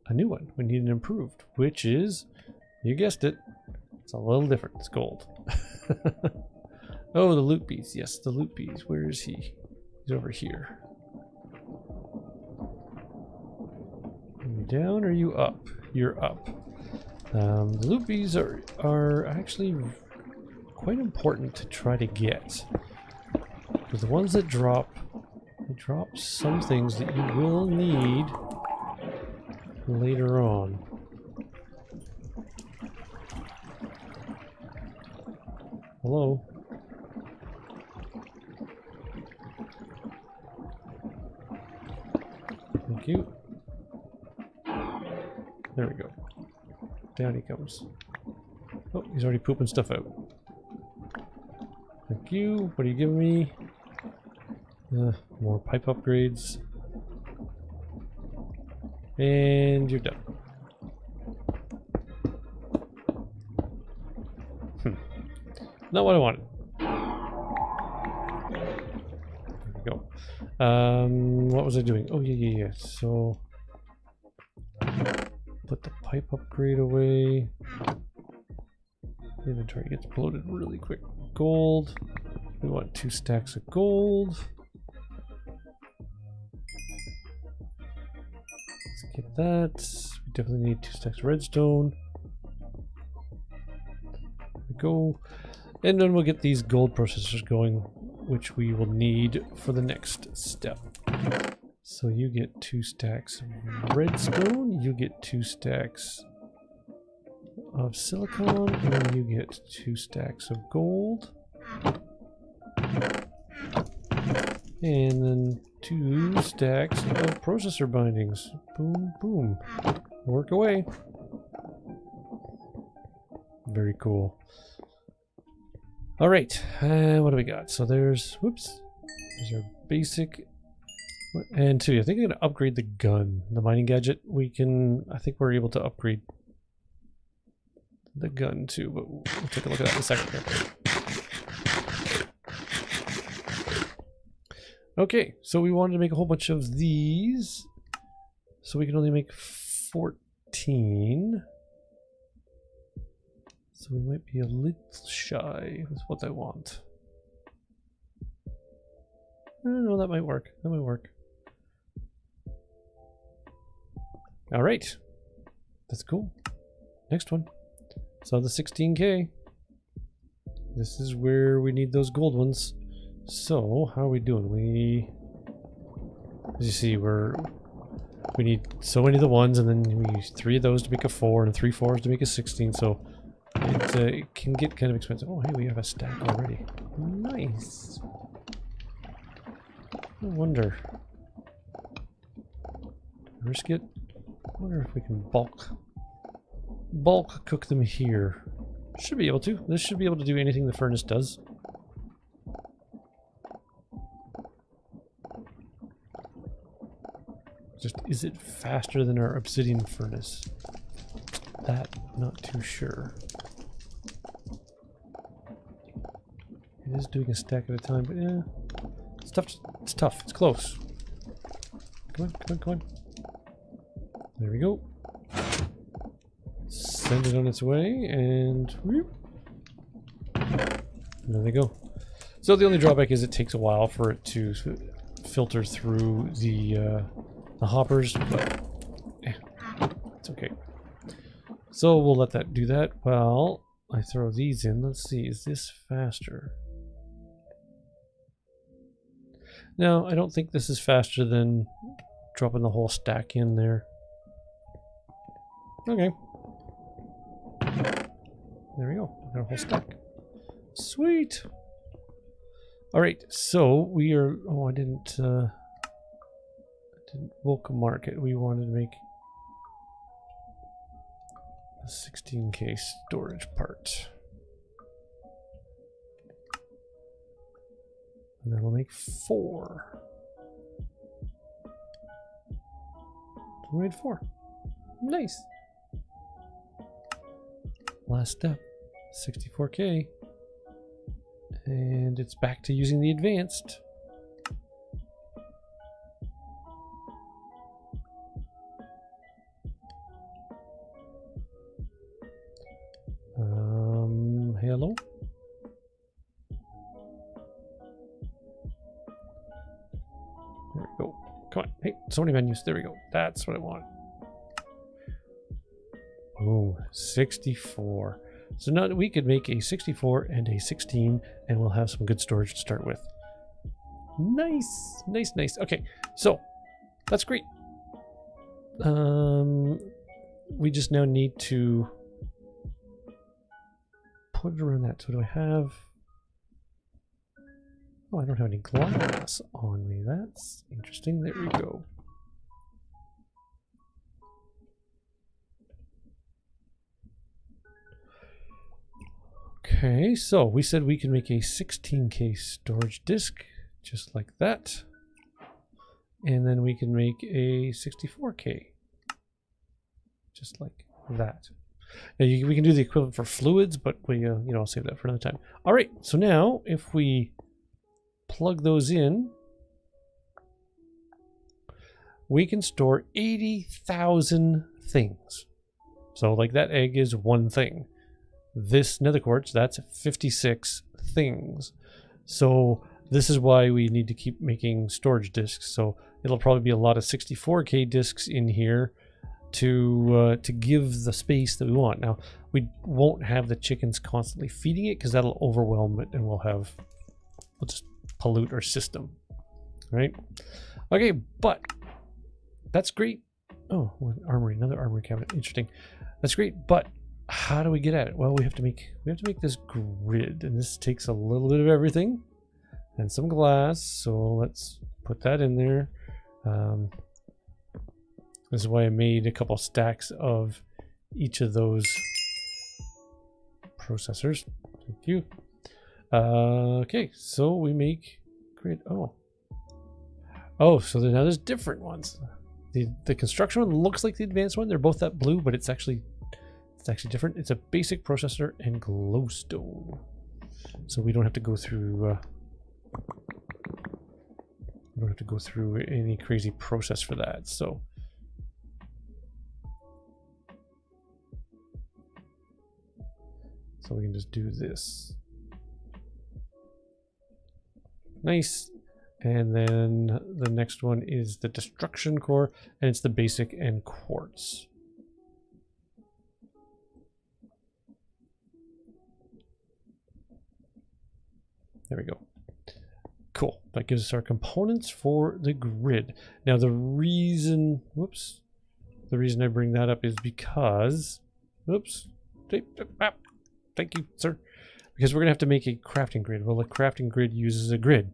a new one. We need an improved, which is, you guessed it, it's a little different. It's gold. Oh, the loot bees. Yes, the loot bees. Where is he? He's over here. Are you down or are you up? You're up. The loot bees are actually quite important to try to get. Because the ones that drop, they drop some things that you will need later on. Hello? There we go. Down he comes. Oh, he's already pooping stuff out. Thank you. What are you giving me? More pipe upgrades. And you're done. Not what I wanted. There we go. What was I doing? Oh, yeah. So, put the pipe upgrade away. Inventory gets bloated really quick. Gold. We want 2 stacks of gold. Let's get that. We definitely need 2 stacks of redstone. There we go. And then we'll get these gold processors going, which we will need for the next step. So you get 2 stacks of redstone, you get 2 stacks of silicon, and then you get 2 stacks of gold. And then 2 stacks of processor bindings. Boom, boom. Work away. Very cool. All right, what do we got? So there's our basic, and 2. I think I'm gonna upgrade the gun, the mining gadget. I think we're able to upgrade the gun too, but we'll take a look at that in a second here. Okay, so we wanted to make a whole bunch of these, so we can only make 14. So we might be a little shy with what I want. I don't know, that might work. That might work. All right. That's cool. Next one. So the 16K. This is where we need those gold ones. So how are we doing? As you see, we need so many of the ones, and then we use 3 of those to make a 4, and 3 4s to make a 16. So it can get kind of expensive. Oh, hey, we have a stack already. Nice. I wonder. Risk it. I wonder if we can bulk cook them here. Should be able to. This should be able to do anything the furnace does. Just, is it faster than our obsidian furnace? That, not too sure. It is doing a stack at a time, but yeah. It's tough. It's tough. It's close. Come on. There we go. Send it on its way, and whoop. And there they go. So the only drawback is it takes a while for it to filter through the hoppers, but it's okay. So we'll let that do that while I throw these in. Let's see, is this faster? No, I don't think this is faster than dropping the whole stack in there. Okay. There we go. Got a whole stack. Sweet. All right. So we are. Oh, I didn't bulk market. We wanted to make a 16K storage part. And that'll make 4. So we made 4. Nice. Last step, 64K. And it's back to using the advanced. Hello? There we go. Come on. Hey, so many menus. There we go. That's what I want. Oh, 64. So now we could make a 64 and a 16, and we'll have some good storage to start with. Nice. Nice, nice. Okay, so that's great. We just now need to put it around that. So do I have... Oh, I don't have any glass on me. That's interesting. There we go. Okay, so we said we can make a 16K storage disk, just like that. And then we can make a 64K, just like that. Now we can do the equivalent for fluids, but we, I'll save that for another time. All right, so now if we plug those in, we can store 80,000 things. So like that egg is one thing. This nether quartz, that's 56 things. So this is why we need to keep making storage disks. So it'll probably be a lot of 64K disks in here to give the space that we want. Now we won't have the chickens constantly feeding it because that'll overwhelm it, and we'll just pollute our system, right? Okay, but that's great. Oh, armory, another armory cabinet. Interesting. That's great, but how do we get at it? Well, we have to make this grid, and this takes a little bit of everything and some glass. So let's put that in there. This is why I made a couple stacks of each of those processors. Thank you. Okay, so we make grid. Oh, so now there's different ones. The construction one looks like the advanced one. They're both that blue, but it's actually different. It's a basic processor and glowstone, so we don't have to go through. We don't have to go through any crazy process for that. So we can just do this. Nice. And then the next one is the destruction core, and it's the basic and quartz. There we go. Cool. That gives us our components for the grid. Now the reason I bring that up is because, thank you, sir. Because we're gonna have to make a crafting grid. Well, the crafting grid uses a grid.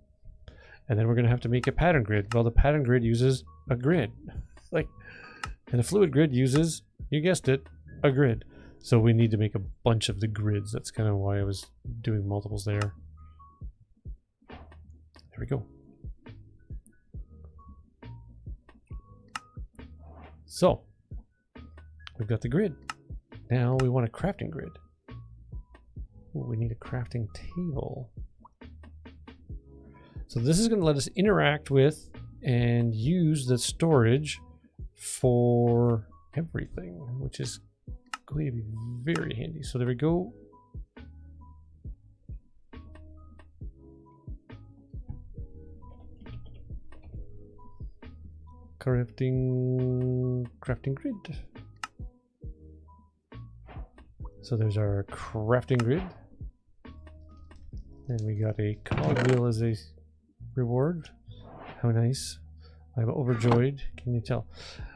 And then we're gonna have to make a pattern grid. Well, the pattern grid uses a grid. And the fluid grid uses, you guessed it, a grid. So we need to make a bunch of the grids. That's kind of why I was doing multiples there. There we go. So we've got the grid. Now we want a crafting grid. Ooh, we need a crafting table. So this is going to let us interact with and use the storage for everything, which is going to be very handy. So there we go. Crafting grid. So there's our crafting grid. And we got a cogwheel as a reward. How nice. I'm overjoyed, can you tell?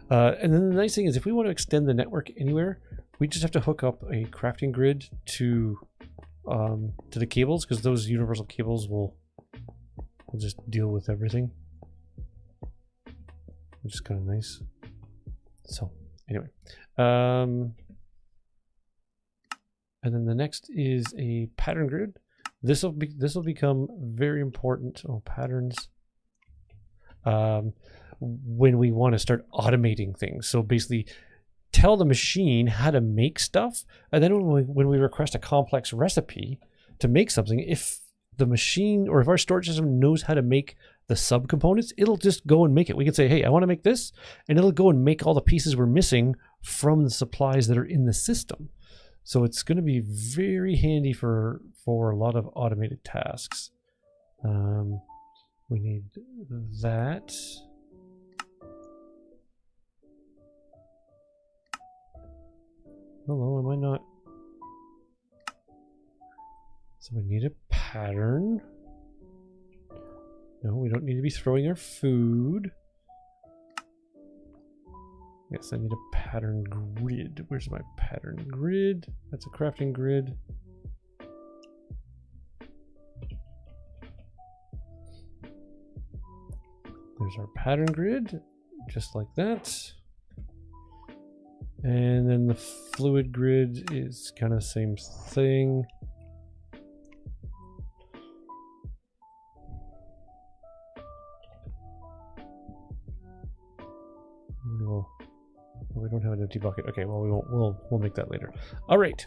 And then the nice thing is, if we want to extend the network anywhere, we just have to hook up a crafting grid to the cables, because those universal cables will just deal with everything, which is kind of nice. So anyway, and then the next is a pattern grid. This will become very important. Oh, patterns. When we want to start automating things. So basically, tell the machine how to make stuff, and then when we request a complex recipe to make something, if the machine or if our storage system knows how to make the subcomponents, it'll just go and make it. We can say, hey, I want to make this, and it'll go and make all the pieces we're missing from the supplies that are in the system. So it's going to be very handy for a lot of automated tasks. We need that. Hello, am I not? So we need a pattern. No, we don't need to be throwing our food. Yes, I need a pattern grid. Where's my pattern grid? That's a crafting grid. There's our pattern grid, just like that. And then the fluid grid is kind of the same thing. don't have an empty bucket. Okay, well, we won't. We'll make that later. All right.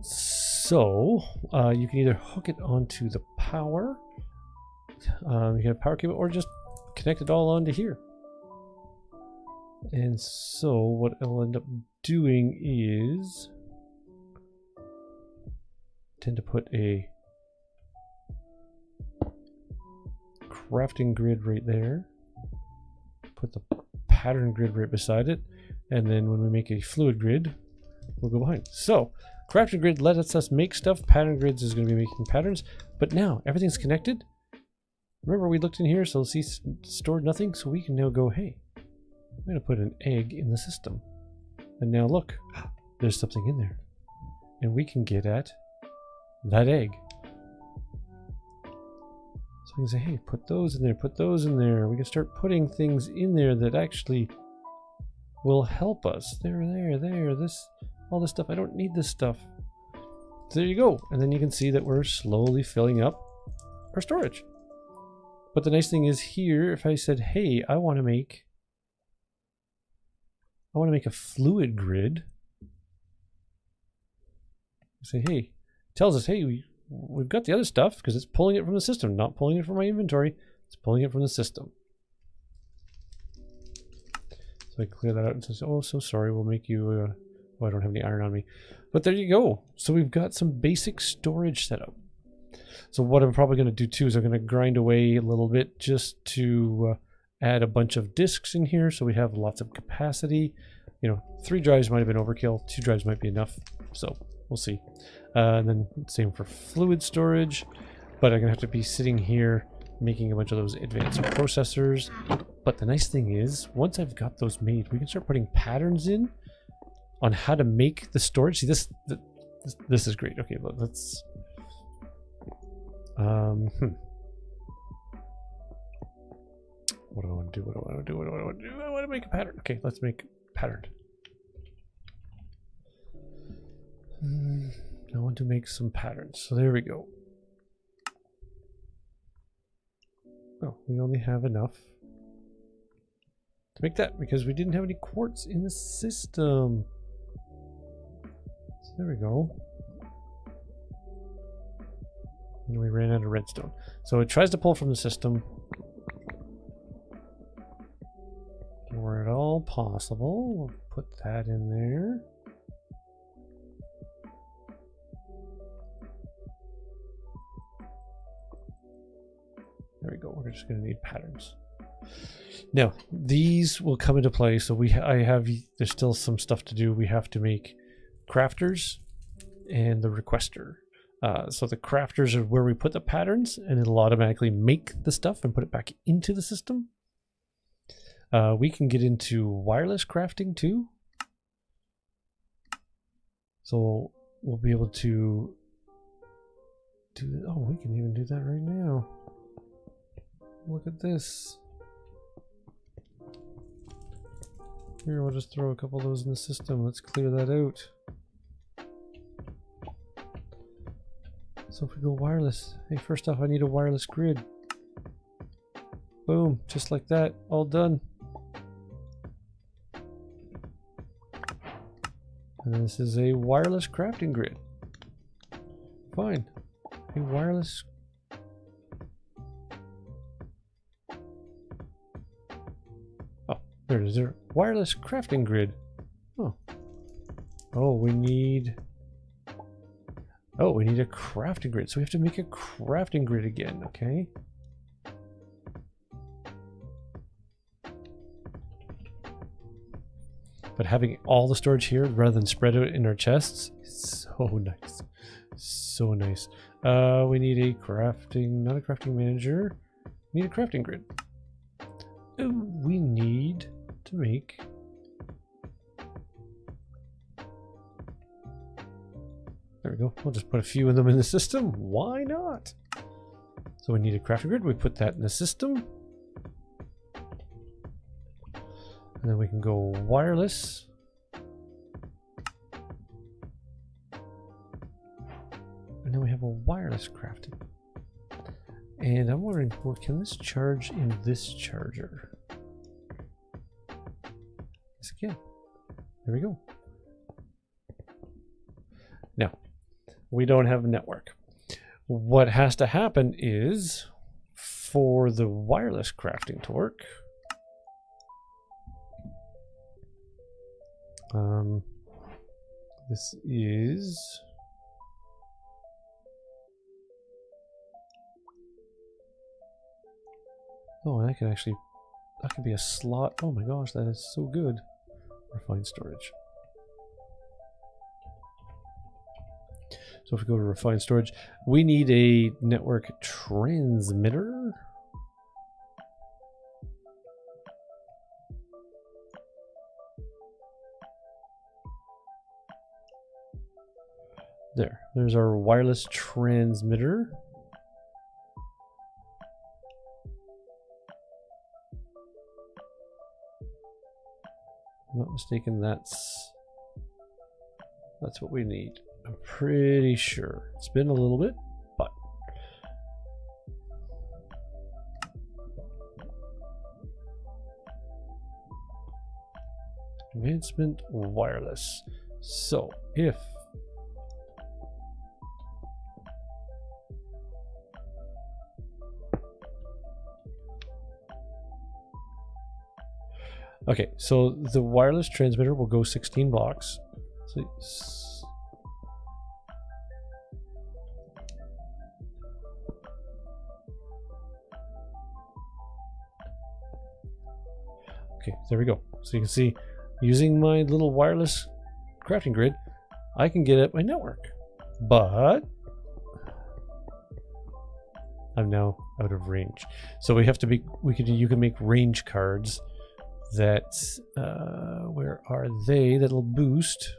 So you can either hook it onto the power. You can have power cable, or just connect it all onto here. And so what I'll end up doing is tend to put a crafting grid right there, put the pattern grid right beside it, and then when we make a fluid grid, we'll go behind. So crafting grid lets us make stuff, pattern grids is going to be making patterns, but now everything's connected. Remember we looked in here, so see stored nothing, so we can now go, hey, I'm going to put an egg in the system. And now look, there's something in there. And we can get at that egg. So we can say, hey, put those in there, put those in there. We can start putting things in there that actually will help us. There, this, all this stuff. I don't need this stuff. So there you go. And then you can see that we're slowly filling up our storage. But the nice thing is here, if I said, hey, I want to make a fluid grid. Say, hey, it tells us, hey, we've got the other stuff because it's pulling it from the system, not pulling it from my inventory. It's pulling it from the system. So I clear that out and says, oh, so sorry, we'll make you, oh, I don't have any iron on me. But there you go. So we've got some basic storage set up. So what I'm probably going to do too is I'm going to grind away a little bit just to add a bunch of disks in here so we have lots of capacity. You know, 3 drives might have been overkill, 2 drives might be enough, so we'll see. And then same for fluid storage, but I'm gonna have to be sitting here making a bunch of those advanced processors. But the nice thing is, once I've got those made, we can start putting patterns in on how to make the storage. See, this is great. Okay, let's what do I want to do? What do I want to do? What do I want to do? I want to make a pattern. Okay, let's make pattern. I want to make some patterns. So there we go. Oh, we only have enough to make that because we didn't have any quartz in the system. So there we go. And we ran out of redstone. So it tries to pull from the system. Were at all possible, we'll put that in there. There we go. We're just going to need patterns. Now, these will come into play. So there's still some stuff to do. We have to make crafters and the requester. So the crafters are where we put the patterns, and it'll automatically make the stuff and put it back into the system. We can get into wireless crafting too. So we'll be able to do, oh, we can even do that right now. Look at this. Here, we'll just throw a couple of those in the system. Let's clear that out. So if we go wireless, hey, first off, I need a wireless grid. Boom, just like that, all done. And this is a wireless crafting grid. Fine. A wireless. Oh, there it is. There. Wireless crafting grid. Oh. Oh, we need. Oh, we need a crafting grid. So we have to make a crafting grid again, okay? But having all the storage here rather than spread out in our chests is so nice. So nice. We need a crafting, not a crafting manager. We need a crafting grid. We need to make. There we go. We'll just put a few of them in the system. Why not? So we need a crafting grid. We put that in the system. And then we can go wireless. And then we have a wireless crafting. And I'm wondering, well, can this charge in this charger? again. There we go. Now, we don't have a network. What has to happen is, for the wireless crafting to work, this is... Oh, and I can actually... That could be a slot. Oh my gosh, that is so good. Refined storage. So if we go to refined storage, we need a network transmitter. There's our wireless transmitter. If I'm not mistaken, that's what we need. I'm pretty sure. It's been a little bit, but advancement wireless. So if okay, so the wireless transmitter will go 16 blocks. So okay, there we go. So you can see, using my little wireless crafting grid, I can get at my network. But I'm now out of range. So we have to be, you can make range cards that, where are they? That'll boost.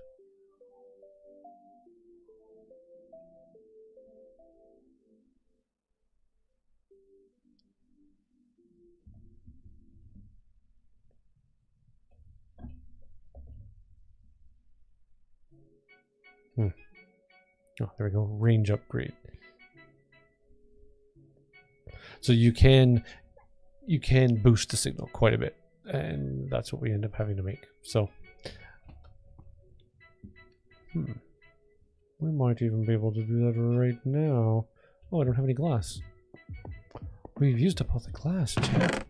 Oh, there we go. Range upgrade. So you can boost the signal quite a bit, and that's what we end up having to make. So we might even be able to do that right now. Oh, I don't have any glass. We've used up all the glass, chat.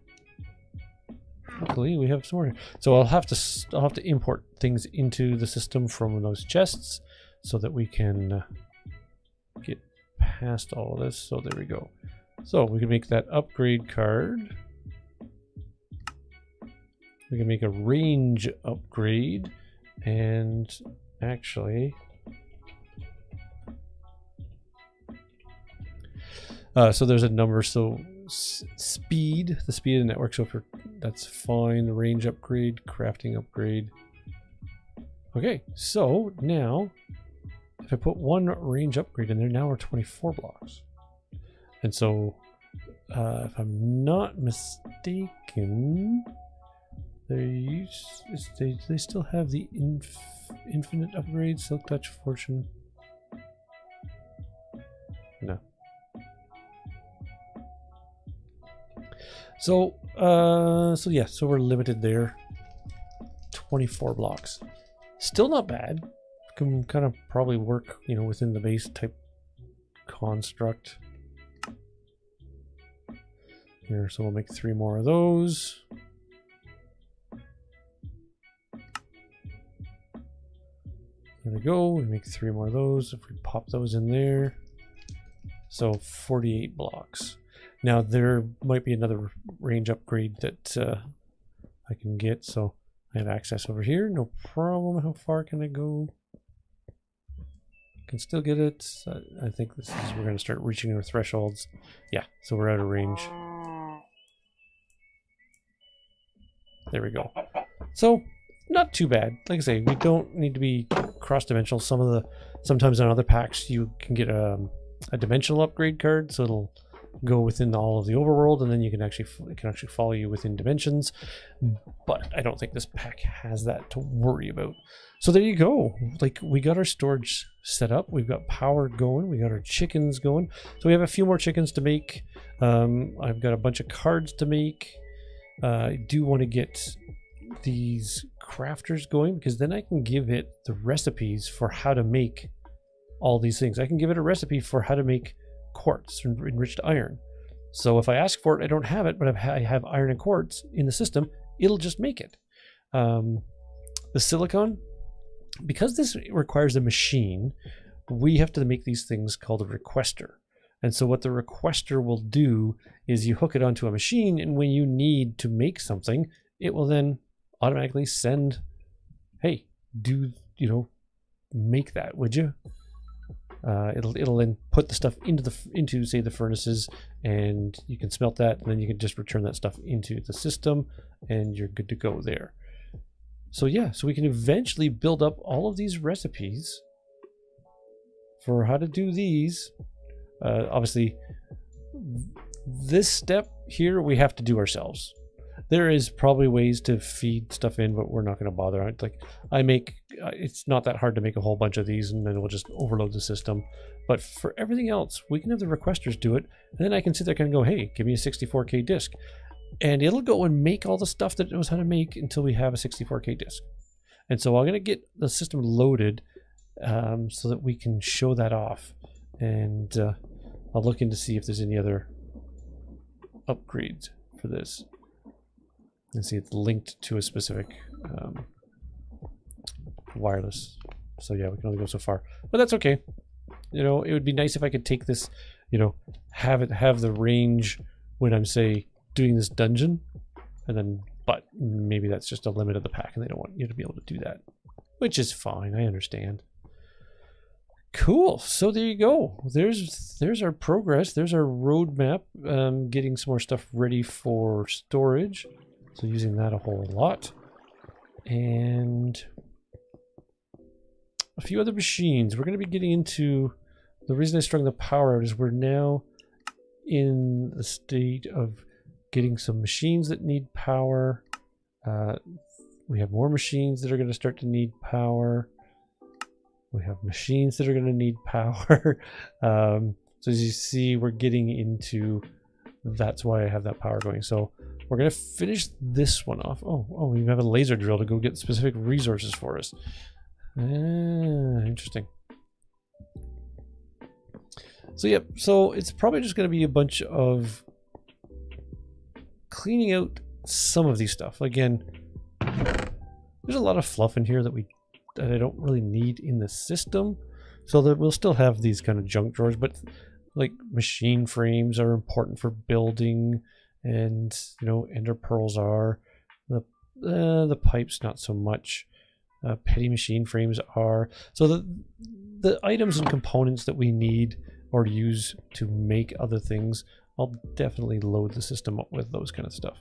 Luckily, we have some more. So I'll have to import things into the system from those chests, so that we can get past all of this. So there we go. So we can make that upgrade card. We can make a range upgrade, and actually so there's a number. So speed, the speed of the network, so that's fine. The range upgrade, crafting upgrade. Okay, so now if I put one range upgrade in there, now we're 24 blocks. And so, if I'm not mistaken, they still have the infinite upgrade, Silk Touch, Fortune. No. So, so we're limited there. 24 blocks. Still not bad. Can kind of probably work, you know, within the base type construct. Here, so we'll make 3 more of those. There we go. We make 3 more of those. If we pop those in there, so 48 blocks. Now there might be another range upgrade that I can get. So I have access over here. No problem. How far can I go? Can still get it. I think this is, we're going to start reaching our thresholds. Yeah, so we're out of range. There we go. So not too bad. Like I say, we don't need to be cross-dimensional. Sometimes on other packs you can get a dimensional upgrade card, so it'll go within all of the overworld, and then you can it can actually follow you within dimensions. But I don't think this pack has that to worry about. So there you go. Like, we got our storage set up, we've got power going, we got our chickens going. So we have a few more chickens to make. I've got a bunch of cards to make. I do want to get these crafters going, because then I can give it the recipes for how to make all these things. I can give it a recipe for how to make quartz and enriched iron. So if I ask for it, I don't have it, but if I have iron and quartz in the system, it'll just make it. The silicon, because this requires a machine, we have to make these things called a requester. And so what the requester will do is you hook it onto a machine, and when you need to make something, it will then automatically send, hey, make that, would you? It'll then put the stuff into say the furnaces, and you can smelt that, and then you can just return that stuff into the system, and you're good to go there. So yeah, so we can eventually build up all of these recipes for how to do these. Obviously, this step here we have to do ourselves. There is probably ways to feed stuff in, but we're not going to bother. It's not that hard to make a whole bunch of these, and then we'll just overload the system. But for everything else, we can have the requesters do it, and then I can sit there and go, hey, give me a 64K disk. And it'll go and make all the stuff that it knows how to make until we have a 64K disk. And so I'm going to get the system loaded so that we can show that off. And I'll look in to see if there's any other upgrades for this. And see, it's linked to a specific wireless. So yeah, we can only go so far, but that's okay. It would be nice if I could take this, have the range when I'm, say, doing this dungeon, and then, but maybe that's just a limit of the pack, and they don't want you to be able to do that, which is fine. I understand. Cool. So there you go. There's our progress. There's our roadmap. Getting some more stuff ready for storage. So using that a whole lot. And a few other machines. We're going to be getting into, the reason I strung the power out is we're now in the state of getting some machines that need power. We have more machines that are going to start to need power. We have machines that are going to need power. So as you see, we're getting into, that's why I have that power going. So we're going to finish this one off. Oh, we have a laser drill to go get specific resources for us. Interesting. So yep, so it's probably just going to be a bunch of cleaning out some of these stuff. Again, there's a lot of fluff in here that I don't really need in the system, so that we'll still have these kind of junk drawers, but like machine frames are important for building, and ender pearls are. The pipes not so much. Petty machine frames are. So the items and components that we need or use to make other things, I'll definitely load the system up with those kind of stuff.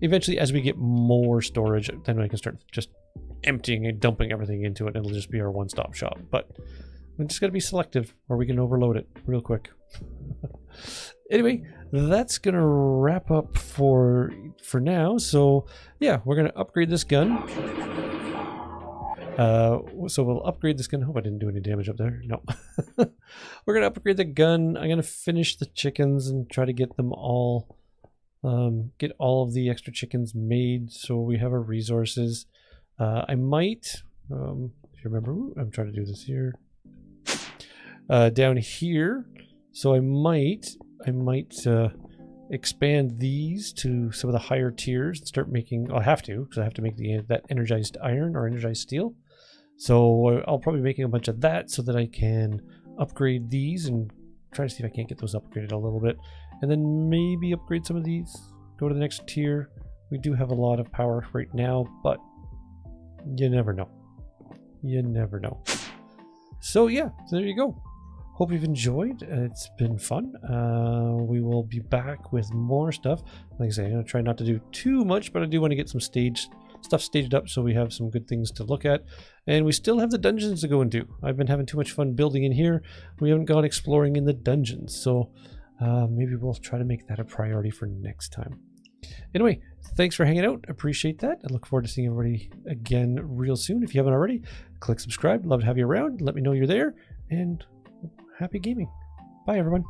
Eventually, as we get more storage, then I can start just emptying and dumping everything into it. It'll just be our one-stop shop. But we just got to be selective, or we can overload it real quick. Anyway, that's gonna wrap up for now. So yeah, we're gonna upgrade this gun. So we'll upgrade this gun. Hope I didn't do any damage up there. No. We're gonna upgrade the gun. I'm gonna finish the chickens and try to get them all, get all of the extra chickens made so we have our resources. I might, if you remember, I'm trying to do this here, down here. So I might expand these to some of the higher tiers and start making. I'll have to, because I have to make that energized iron or energized steel. So I'll probably be making a bunch of that so that I can upgrade these and try to see if I can't get those upgraded a little bit, and then maybe upgrade some of these. Go to the next tier. We do have a lot of power right now, but you never know. You never know. So yeah, so there you go. Hope you've enjoyed. It's been fun. We will be back with more stuff. Like I say, I'm going to try not to do too much, but I do want to get some stuff staged up so we have some good things to look at. And we still have the dungeons to go and do. I've been having too much fun building in here. We haven't gone exploring in the dungeons. So maybe we'll try to make that a priority for next time. Anyway, thanks for hanging out. Appreciate that. I look forward to seeing everybody again real soon. If you haven't already, click subscribe. Love to have you around. Let me know you're there. And happy gaming. Bye, everyone.